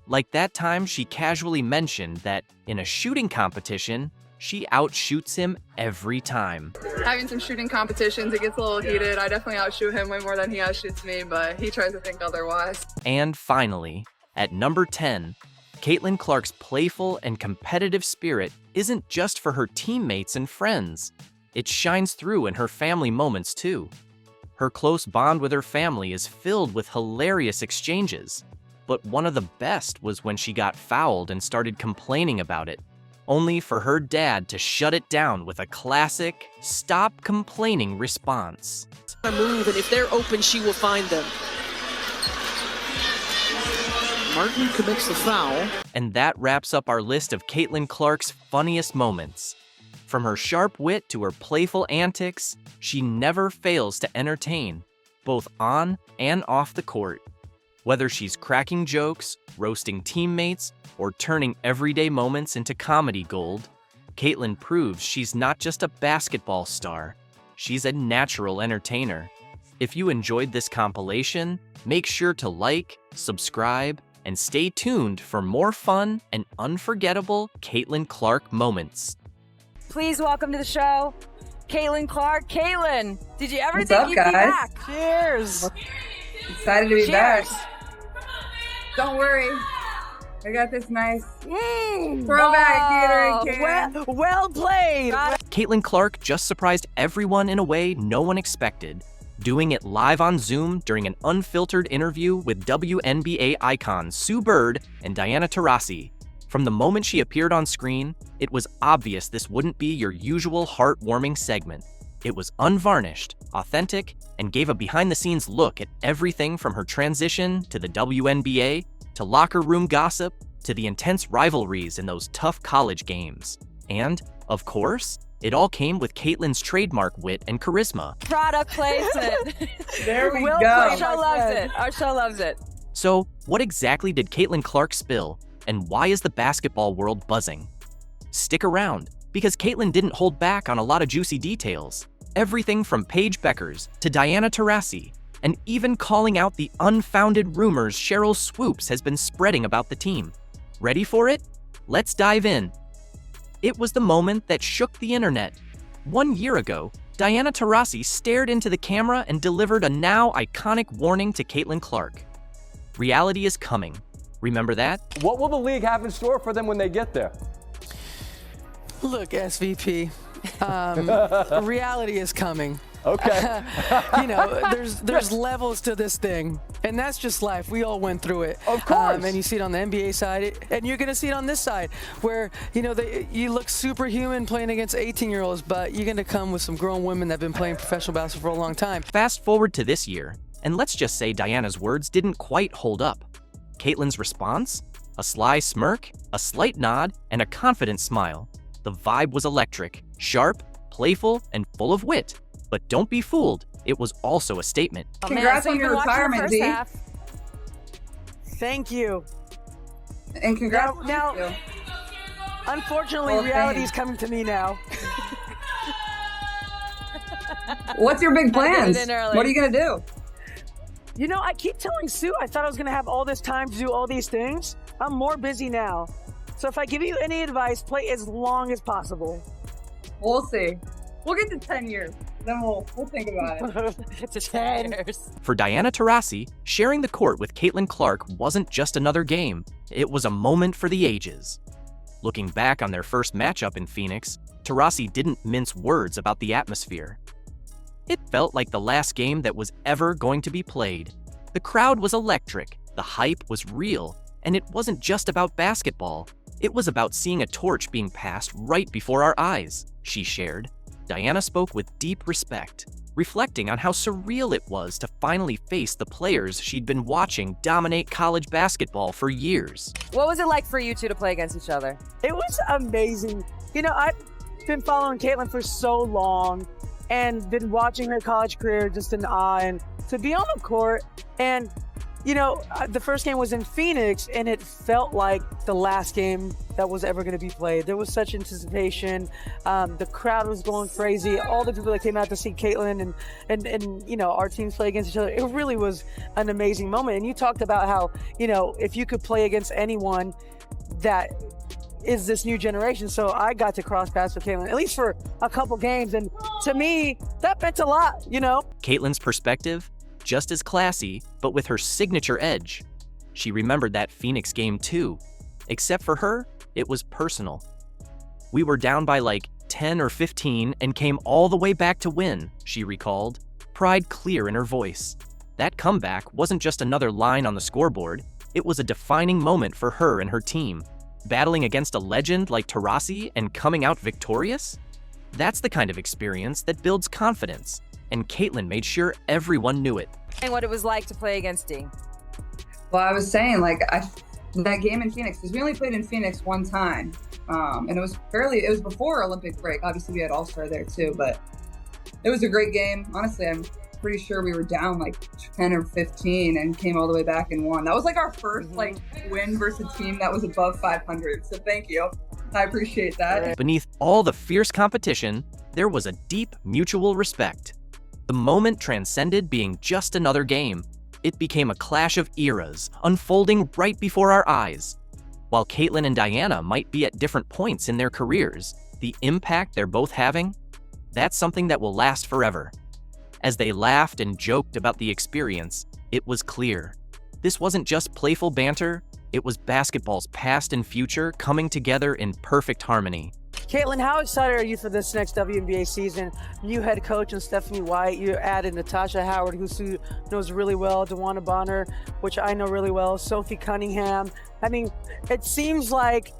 Like that time she casually mentioned that in a shooting competition, she outshoots him every time. Having some shooting competitions, it gets a little heated. I definitely outshoot him way more than he outshoots me, but he tries to think otherwise. And finally, at number 10, Caitlin Clark's playful and competitive spirit isn't just for her teammates and friends. It shines through in her family moments too. Her close bond with her family is filled with hilarious exchanges, but one of the best was when she got fouled and started complaining about it, only for her dad to shut it down with a classic, stop complaining response. Move, and if they're open, she will find them. Martin commits the foul. And that wraps up our list of Caitlin Clark's funniest moments. From her sharp wit to her playful antics, she never fails to entertain, both on and off the court. Whether she's cracking jokes, roasting teammates, or turning everyday moments into comedy gold, Caitlin proves she's not just a basketball star, she's a natural entertainer. If you enjoyed this compilation, make sure to like, subscribe, and stay tuned for more fun and unforgettable Caitlin Clark moments. Please welcome to the show, Caitlin Clark. Caitlin, did you ever What's think up, you'd guys? be back? Cheers. Excited to be back. Cheers. Don't worry. I got this nice throwback theater can. Well played. Caitlin Clark just surprised everyone in a way no one expected, doing it live on Zoom during an unfiltered interview with WNBA icons Sue Bird and Diana Taurasi. From the moment she appeared on screen, it was obvious this wouldn't be your usual heartwarming segment. It was unvarnished, authentic, and gave a behind-the-scenes look at everything from her transition to the WNBA, to locker room gossip, to the intense rivalries in those tough college games. And, of course, it all came with Caitlin's trademark wit and charisma. Product placement. There we Will go. Our show loves it. Our show loves it. So, what exactly did Caitlin Clark spill, and why is the basketball world buzzing? Stick around, because Caitlin didn't hold back on a lot of juicy details. Everything from Paige Beckers to Diana Taurasi, and even calling out the unfounded rumors Cheryl Swoops has been spreading about the team. Ready for it? Let's dive in. It was the moment that shook the internet. 1 year ago, Diana Taurasi stared into the camera and delivered a now iconic warning to Caitlin Clark. Reality is coming. Remember that? What will the league have in store for them when they get there? Look, SVP, reality is coming. Okay. There's levels to this thing, and that's just life. We all went through it. Of course. And you see it on the NBA side, and you're going to see it on this side, where, you look superhuman playing against 18-year-olds, but you're going to come with some grown women that have been playing professional basketball for a long time. Fast forward to this year, and let's just say Diana's words didn't quite hold up. Caitlin's response? A sly smirk, a slight nod, and a confident smile. The vibe was electric, sharp, playful, and full of wit. But don't be fooled, it was also a statement. Congrats on your retirement, D. Thank you. And congrats now, you. Unfortunately, Well, reality is thanks. coming to me now. What's your big plans? it in early. What are you going to do? I keep telling Sue I thought I was going to have all this time to do all these things. I'm more busy now. So if I give you any advice, play as long as possible. We'll see. We'll get to 10 years. Then we'll think about it. It's 10 years. For Diana Taurasi, sharing the court with Caitlin Clark wasn't just another game, it was a moment for the ages. Looking back on their first matchup in Phoenix, Taurasi didn't mince words about the atmosphere. It felt like the last game that was ever going to be played. The crowd was electric, the hype was real, and it wasn't just about basketball. It was about seeing a torch being passed right before our eyes, she shared. Diana spoke with deep respect, reflecting on how surreal it was to finally face the players she'd been watching dominate college basketball for years. What was it like for you two to play against each other? It was amazing. I've been following Caitlin for so long and been watching her college career just in awe. And to be on the court and, the first game was in Phoenix, and it felt like the last game that was ever going to be played. There was such anticipation. The crowd was going crazy. All the people that came out to see Caitlin and our teams play against each other. It really was an amazing moment. And you talked about how, if you could play against anyone that is this new generation. So I got to cross paths with Caitlin, at least for a couple games. And to me, that meant a lot, Caitlin's perspective? Just as classy, but with her signature edge. She remembered that Phoenix game too. Except for her, it was personal. We were down by like 10 or 15 and came all the way back to win, she recalled, pride clear in her voice. That comeback wasn't just another line on the scoreboard, it was a defining moment for her and her team. Battling against a legend like Taurasi and coming out victorious? That's the kind of experience that builds confidence. And Caitlin made sure everyone knew it. And what it was like to play against D. Well, I was saying, that game in Phoenix, because we only played in Phoenix one time. And it was before Olympic break. Obviously, we had All-Star there too, but it was a great game. Honestly, I'm pretty sure we were down like 10 or 15 and came all the way back and won. That was like our first win versus a team that was above 500. So thank you. I appreciate that. Beneath all the fierce competition, there was a deep mutual respect. The moment transcended being just another game. It became a clash of eras, unfolding right before our eyes. While Caitlin and Diana might be at different points in their careers, the impact they're both having, that's something that will last forever. As they laughed and joked about the experience, it was clear. This wasn't just playful banter, it was basketball's past and future coming together in perfect harmony. Caitlin, how excited are you for this next WNBA season? New head coach and Stephanie White. You added Natasha Howard, who Sue knows really well, DeWanna Bonner, which I know really well, Sophie Cunningham. I mean, it seems like,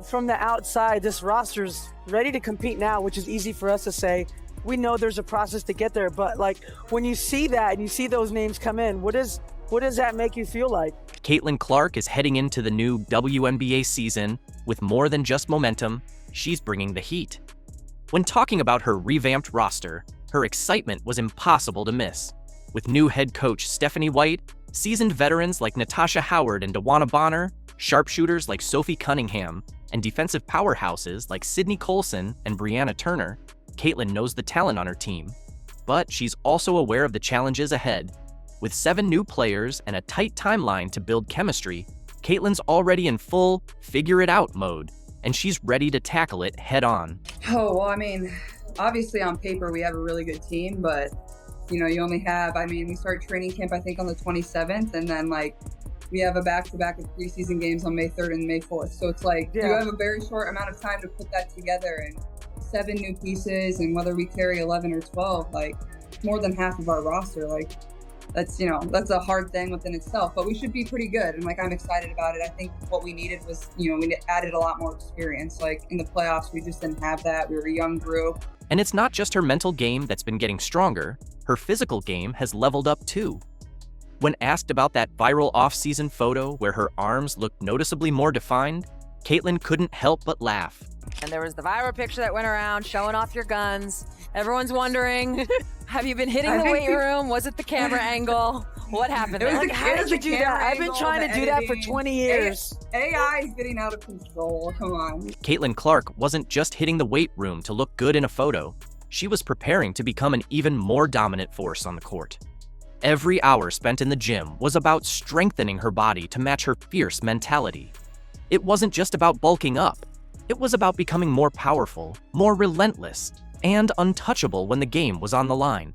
from the outside, this roster's ready to compete now, which is easy for us to say. we know there's a process to get there, but like when you see that and you see those names come in, what does that make you feel like? Caitlin Clark is heading into the new WNBA season with more than just momentum. She's bringing the heat. When talking about her revamped roster, her excitement was impossible to miss. With new head coach Stephanie White, seasoned veterans like Natasha Howard and DeWanna Bonner, sharpshooters like Sophie Cunningham, and defensive powerhouses like Sydney Colson and Brianna Turner, Caitlin knows the talent on her team. But she's also aware of the challenges ahead. With 7 new players and a tight timeline to build chemistry, Caitlin's already in full figure-it-out mode, and she's ready to tackle it head-on. Oh, well, I mean, obviously on paper we have a really good team, but, you know, you only have, I mean, we start training camp, I think, on the 27th, and then, like, we have a back-to-back of preseason games on May 3rd and May 4th. So it's like, you have a very short amount of time to put that together, and 7 new pieces, and whether we carry 11 or 12, like, more than half of our roster, like, that's, you know, that's a hard thing within itself, but we should be pretty good. And like, I'm excited about it. I think what we needed was, you know, we added a lot more experience. Like in the playoffs, we just didn't have that. We were a young group. And it's not just her mental game that's been getting stronger, her physical game has leveled up too. When asked about that viral off-season photo where her arms looked noticeably more defined, Caitlin couldn't help but laugh. And there was the viral picture that went around showing off your guns. Everyone's wondering, have you been hitting the weight room? Was it the camera angle? What happened there? Like, how did you do that? I've been trying to do that for 20 years. AI is getting out of control. Come on. Caitlin Clark wasn't just hitting the weight room to look good in a photo. She was preparing to become an even more dominant force on the court. Every hour spent in the gym was about strengthening her body to match her fierce mentality. It wasn't just about bulking up. It was about becoming more powerful, more relentless, and untouchable when the game was on the line.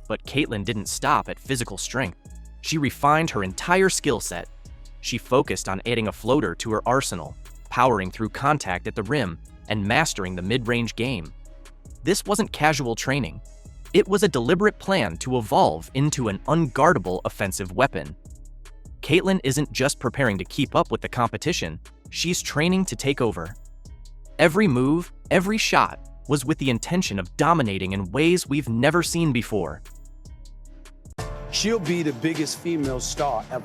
But Caitlin didn't stop at physical strength. She refined her entire skill set. She focused on adding a floater to her arsenal, powering through contact at the rim, and mastering the mid-range game. This wasn't casual training. It was a deliberate plan to evolve into an unguardable offensive weapon. Caitlin isn't just preparing to keep up with the competition, she's training to take over. Every move, every shot, was with the intention of dominating in ways we've never seen before. She'll be the biggest female star ever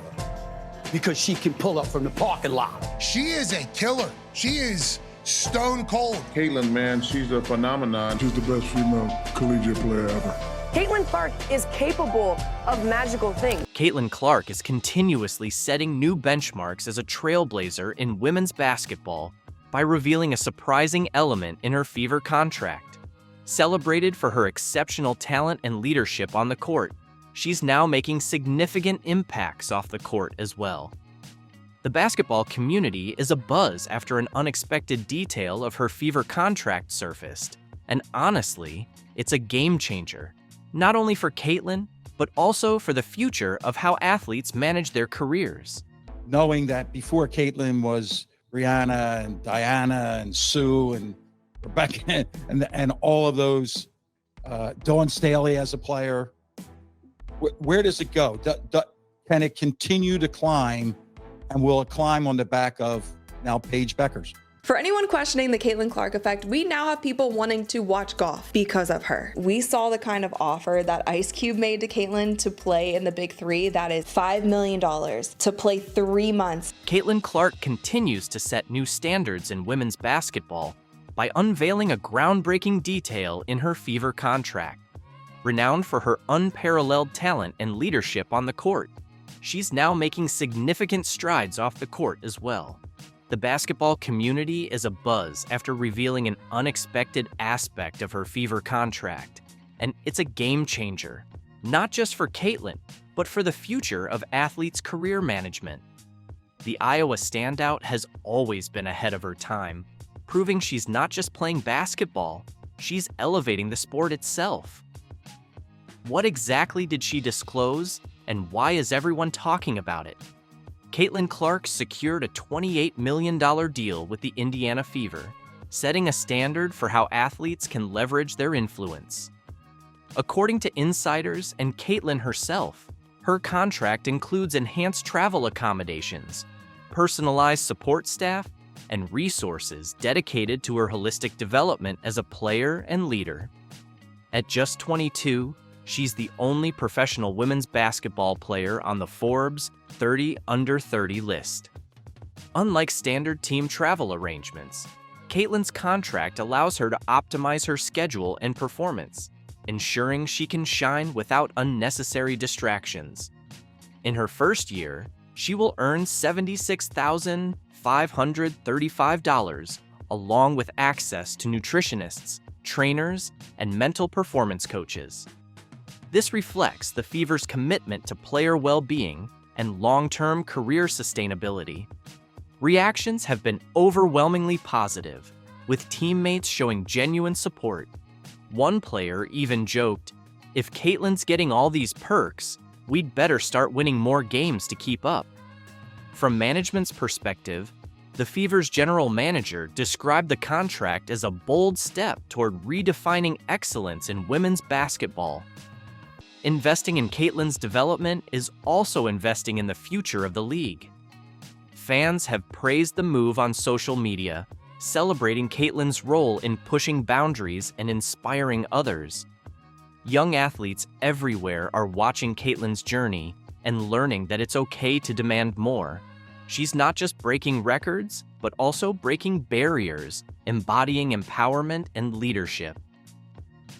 because she can pull up from the parking lot. She is a killer. She is stone cold. Caitlin, man, she's a phenomenon. She's the best female collegiate player ever. Caitlin Clark is capable of magical things. Caitlin Clark is continuously setting new benchmarks as a trailblazer in women's basketball by revealing a surprising element in her Fever contract. Celebrated for her exceptional talent and leadership on the court, she's now making significant impacts off the court as well. The basketball community is abuzz after an unexpected detail of her Fever contract surfaced, and honestly, it's a game changer, not only for Caitlin, but also for the future of how athletes manage their careers. Knowing that before Caitlin was Brianna and Diana and Sue and Rebecca and all of those, Dawn Staley as a player, where does it go? Can it continue to climb, and will it climb on the back of now Paige Bueckers? For anyone questioning the Caitlin Clark effect, we now have people wanting to watch golf because of her. We saw the kind of offer that Ice Cube made to Caitlin to play in the Big Three. That is $5 million to play 3 months. Caitlin Clark continues to set new standards in women's basketball by unveiling a groundbreaking detail in her Fever contract. Renowned for her unparalleled talent and leadership on the court, she's now making significant strides off the court as well. The basketball community is abuzz after revealing an unexpected aspect of her Fever contract, and it's a game changer, not just for Caitlin, but for the future of athletes' career management. The Iowa standout has always been ahead of her time, proving she's not just playing basketball, she's elevating the sport itself. What exactly did she disclose, and why is everyone talking about it? Caitlin Clark secured a $28 million deal with the Indiana Fever, setting a standard for how athletes can leverage their influence. According to insiders and Caitlin herself, her contract includes enhanced travel accommodations, personalized support staff, and resources dedicated to her holistic development as a player and leader. At just 22, she's the only professional women's basketball player on the Forbes 30 Under 30 list. Unlike standard team travel arrangements, Caitlin's contract allows her to optimize her schedule and performance, ensuring she can shine without unnecessary distractions. In her first year, she will earn $76,535, along with access to nutritionists, trainers, and mental performance coaches. This reflects the Fever's commitment to player well-being and long-term career sustainability. Reactions have been overwhelmingly positive, with teammates showing genuine support. One player even joked, "If Caitlin's getting all these perks, we'd better start winning more games to keep up." From management's perspective, the Fever's general manager described the contract as a bold step toward redefining excellence in women's basketball. Investing in Caitlin's development is also investing in the future of the league. Fans have praised the move on social media, celebrating Caitlin's role in pushing boundaries and inspiring others. Young athletes everywhere are watching Caitlin's journey and learning that it's okay to demand more. She's not just breaking records, but also breaking barriers, embodying empowerment and leadership.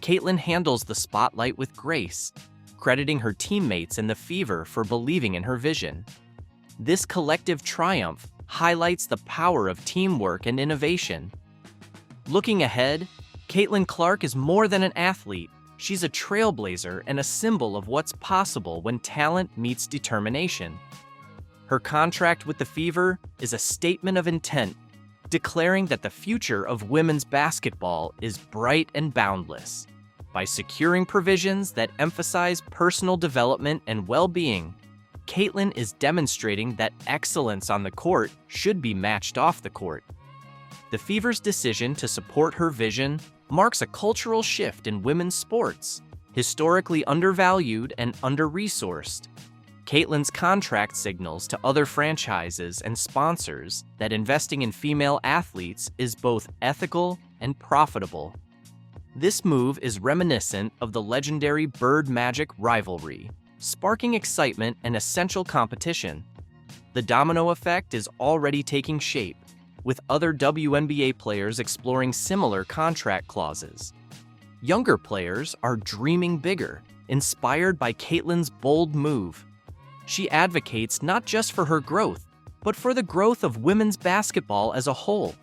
Caitlin handles the spotlight with grace, crediting her teammates and the Fever for believing in her vision. This collective triumph highlights the power of teamwork and innovation. Looking ahead, Caitlin Clark is more than an athlete. She's a trailblazer and a symbol of what's possible when talent meets determination. Her contract with the Fever is a statement of intent, declaring that the future of women's basketball is bright and boundless. By securing provisions that emphasize personal development and well-being, Caitlin is demonstrating that excellence on the court should be matched off the court. The Fever's decision to support her vision marks a cultural shift in women's sports, historically undervalued and under-resourced. Caitlin's contract signals to other franchises and sponsors that investing in female athletes is both ethical and profitable. This move is reminiscent of the legendary Bird Magic rivalry, sparking excitement and essential competition. The domino effect is already taking shape, with other WNBA players exploring similar contract clauses. Younger players are dreaming bigger, inspired by Caitlin's bold move. She advocates not just for her growth, but for the growth of women's basketball as a whole,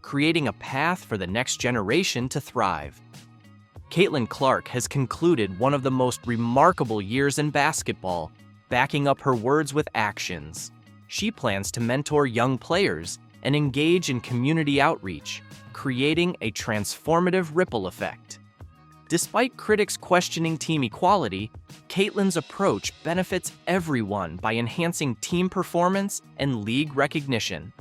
creating a path for the next generation to thrive. Caitlin Clark has concluded one of the most remarkable years in basketball, backing up her words with actions. She plans to mentor young players and engage in community outreach, creating a transformative ripple effect. Despite critics questioning team equality, Caitlin's approach benefits everyone by enhancing team performance and league recognition.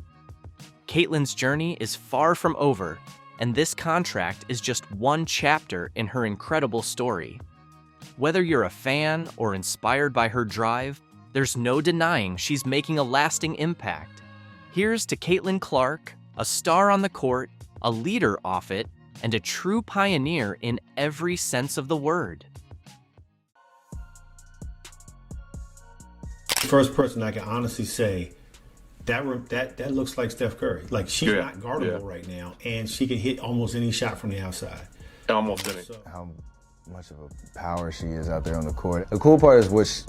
Caitlin's journey is far from over, and this contract is just one chapter in her incredible story. Whether you're a fan or inspired by her drive, there's no denying she's making a lasting impact. Here's to Caitlin Clark, a star on the court, a leader off it, and a true pioneer in every sense of the word. First person I can honestly say, that looks like Steph Curry. Like, she's not guardable right now, and she can hit almost any shot from the outside. Almost any. How much of a power she is out there on the court. The cool part is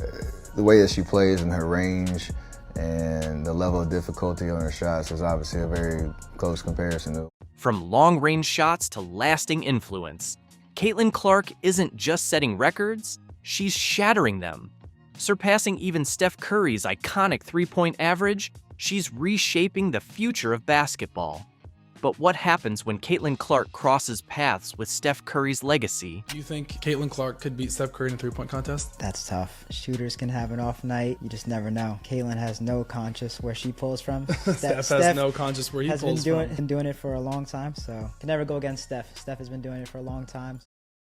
the way that she plays and her range and the level of difficulty on her shots is obviously a very close comparison. From long-range shots to lasting influence, Caitlin Clark isn't just setting records, she's shattering them. Surpassing even Steph Curry's iconic three-point average, she's reshaping the future of basketball. But what happens when Caitlin Clark crosses paths with Steph Curry's legacy? Do you think Caitlin Clark could beat Steph Curry in a three-point contest? That's tough. Shooters can have an off night. You just never know. Caitlin has no conscience where she pulls from. Steph has no conscience where he pulls from. Been doing it for a long time, so can never go against Steph. Steph has been doing it for a long time.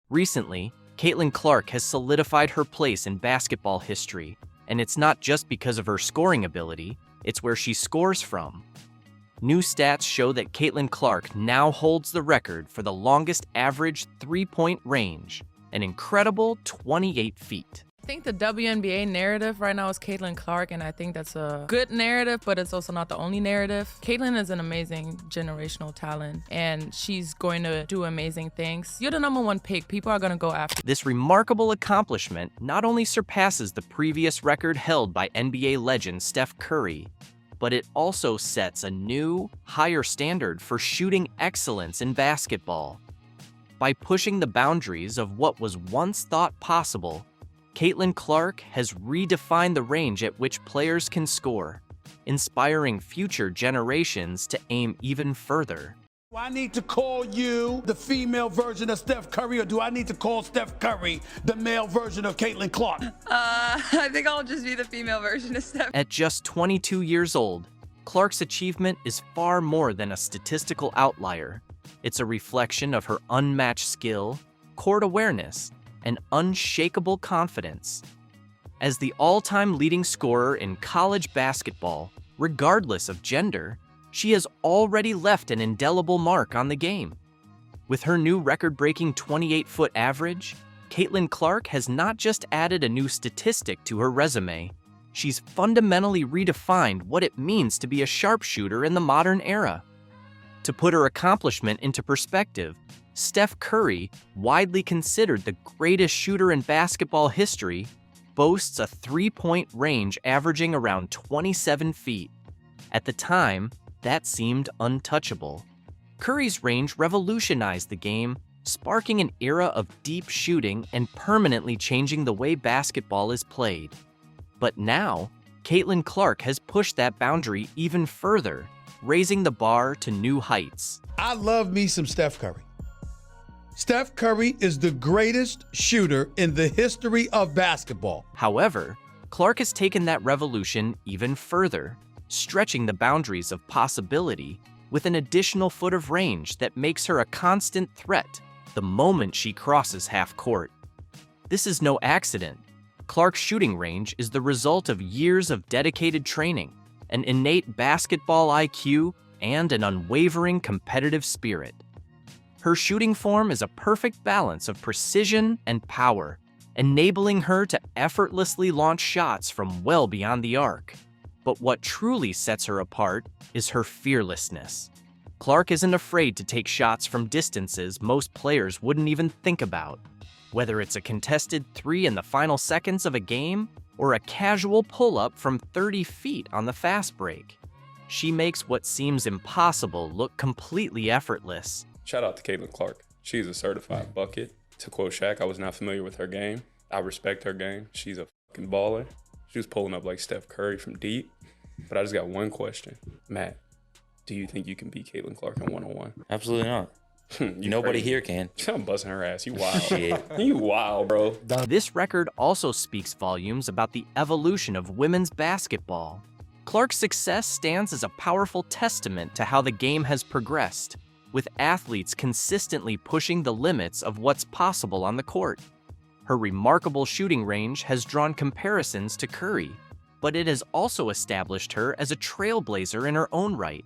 Recently, Caitlin Clark has solidified her place in basketball history, and it's not just because of her scoring ability, it's where she scores from. New stats show that Caitlin Clark now holds the record for the longest average three-point range, an incredible 28 feet. I think the WNBA narrative right now is Caitlin Clark, and I think that's a good narrative, but it's also not the only narrative. Caitlin is an amazing generational talent, and she's going to do amazing things. You're the #1 pick. People are going to go after. This remarkable accomplishment not only surpasses the previous record held by NBA legend Steph Curry, but it also sets a new, higher standard for shooting excellence in basketball. By pushing the boundaries of what was once thought possible, Caitlin Clark has redefined the range at which players can score, inspiring future generations to aim even further. Do I need to call you the female version of Steph Curry, or do I need to call Steph Curry the male version of Caitlin Clark? I think I'll just be the female version of Steph. At just 22 years old, Clark's achievement is far more than a statistical outlier. It's a reflection of her unmatched skill, court awareness, and unshakable confidence. As the all-time leading scorer in college basketball, regardless of gender, she has already left an indelible mark on the game. With her new record-breaking 28-foot average, Caitlin Clark has not just added a new statistic to her resume, she's fundamentally redefined what it means to be a sharpshooter in the modern era. To put her accomplishment into perspective, Steph Curry, widely considered the greatest shooter in basketball history, boasts a three-point range averaging around 27 feet. At the time, that seemed untouchable. Curry's range revolutionized the game, sparking an era of deep shooting and permanently changing the way basketball is played. But now, Caitlin Clark has pushed that boundary even further, raising the bar to new heights. I love me some Steph Curry. Steph Curry is the greatest shooter in the history of basketball. However, Clark has taken that revolution even further, stretching the boundaries of possibility with an additional foot of range that makes her a constant threat the moment she crosses half court. This is no accident. Clark's shooting range is the result of years of dedicated training, an innate basketball IQ, and an unwavering competitive spirit. Her shooting form is a perfect balance of precision and power, enabling her to effortlessly launch shots from well beyond the arc. But what truly sets her apart is her fearlessness. Clark isn't afraid to take shots from distances most players wouldn't even think about. Whether it's a contested three in the final seconds of a game or a casual pull-up from 30 feet on the fast break, she makes what seems impossible look completely effortless. Shout out to Caitlin Clark. She's a certified bucket. To quote Shaq, I was not familiar with her game. I respect her game. She's a fucking baller. She was pulling up like Steph Curry from deep. But I just got one question. Matt, do you think you can beat Caitlin Clark in one-on-one? Absolutely not. Nobody here can. I'm busting her ass. You wild. You wild, bro. This record also speaks volumes about the evolution of women's basketball. Clark's success stands as a powerful testament to how the game has progressed, with athletes consistently pushing the limits of what's possible on the court. Her remarkable shooting range has drawn comparisons to Curry, but it has also established her as a trailblazer in her own right,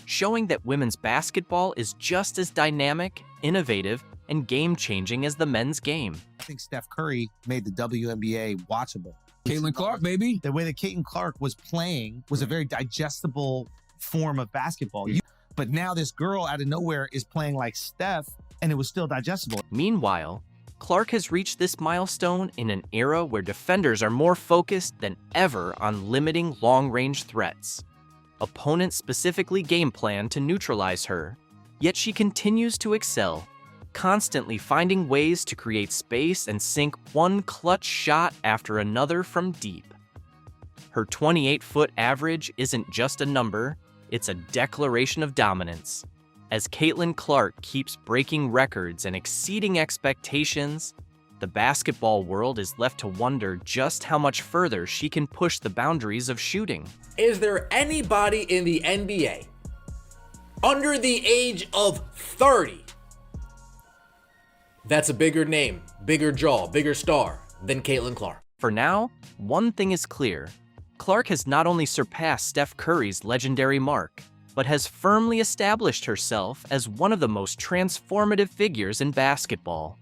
showing that women's basketball is just as dynamic, innovative, and game-changing as the men's game. I think Steph Curry made the WNBA watchable. Caitlin Clark, baby. The way that Caitlin Clark was playing was a very digestible form of basketball. But now this girl out of nowhere is playing like Steph, and it was still digestible. Meanwhile, Clark has reached this milestone in an era where defenders are more focused than ever on limiting long-range threats. Opponents specifically game plan to neutralize her, yet she continues to excel, constantly finding ways to create space and sink one clutch shot after another from deep. Her 28-foot average isn't just a number, it's a declaration of dominance. As Caitlin Clark keeps breaking records and exceeding expectations, the basketball world is left to wonder just how much further she can push the boundaries of shooting. Is there anybody in the NBA under the age of 30 that's a bigger name, bigger jaw, bigger star than Caitlin Clark? For now, one thing is clear. Clark has not only surpassed Steph Curry's legendary mark, but has firmly established herself as one of the most transformative figures in basketball.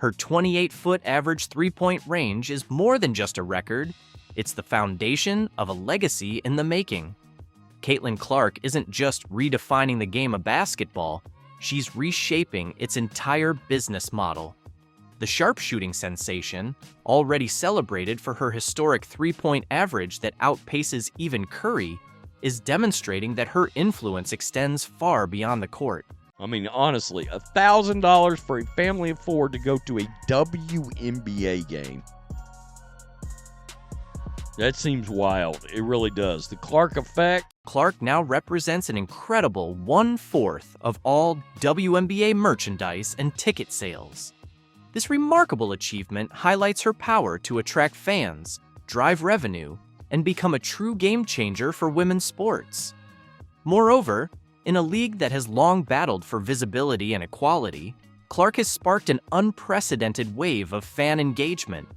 Her 28-foot average three-point range is more than just a record. It's the foundation of a legacy in the making. Caitlin Clark isn't just redefining the game of basketball, she's reshaping its entire business model. The sharpshooting sensation, already celebrated for her historic three-point average that outpaces even Curry, is demonstrating that her influence extends far beyond the court. I mean, honestly, $1,000 for a family of 4 to go to a WNBA game. That seems wild. It really does. The Clark effect. Clark now represents an incredible 1/4 of all WNBA merchandise and ticket sales. This remarkable achievement highlights her power to attract fans, drive revenue, and become a true game changer for women's sports. Moreover, in a league that has long battled for visibility and equality, Clark has sparked an unprecedented wave of fan engagement.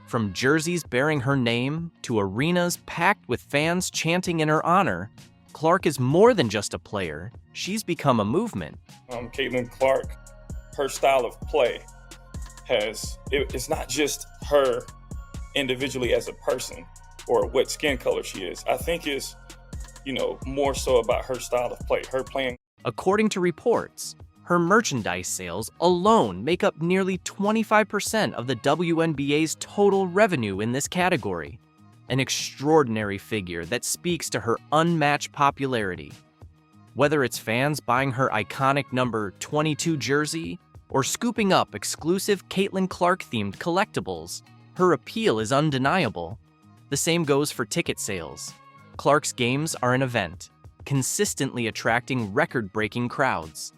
From jerseys bearing her name to arenas packed with fans chanting in her honor, Clark is more than just a player. She's become a movement. Caitlin Clark, her style of play it's not just her individually as a person or what skin color she is. I think it's, more so about her style of play, her playing. According to reports, her merchandise sales alone make up nearly 25% of the WNBA's total revenue in this category, an extraordinary figure that speaks to her unmatched popularity. Whether it's fans buying her iconic number 22 jersey or scooping up exclusive Caitlin Clark-themed collectibles, her appeal is undeniable. The same goes for ticket sales. Clark's games are an event, consistently attracting record-breaking crowds.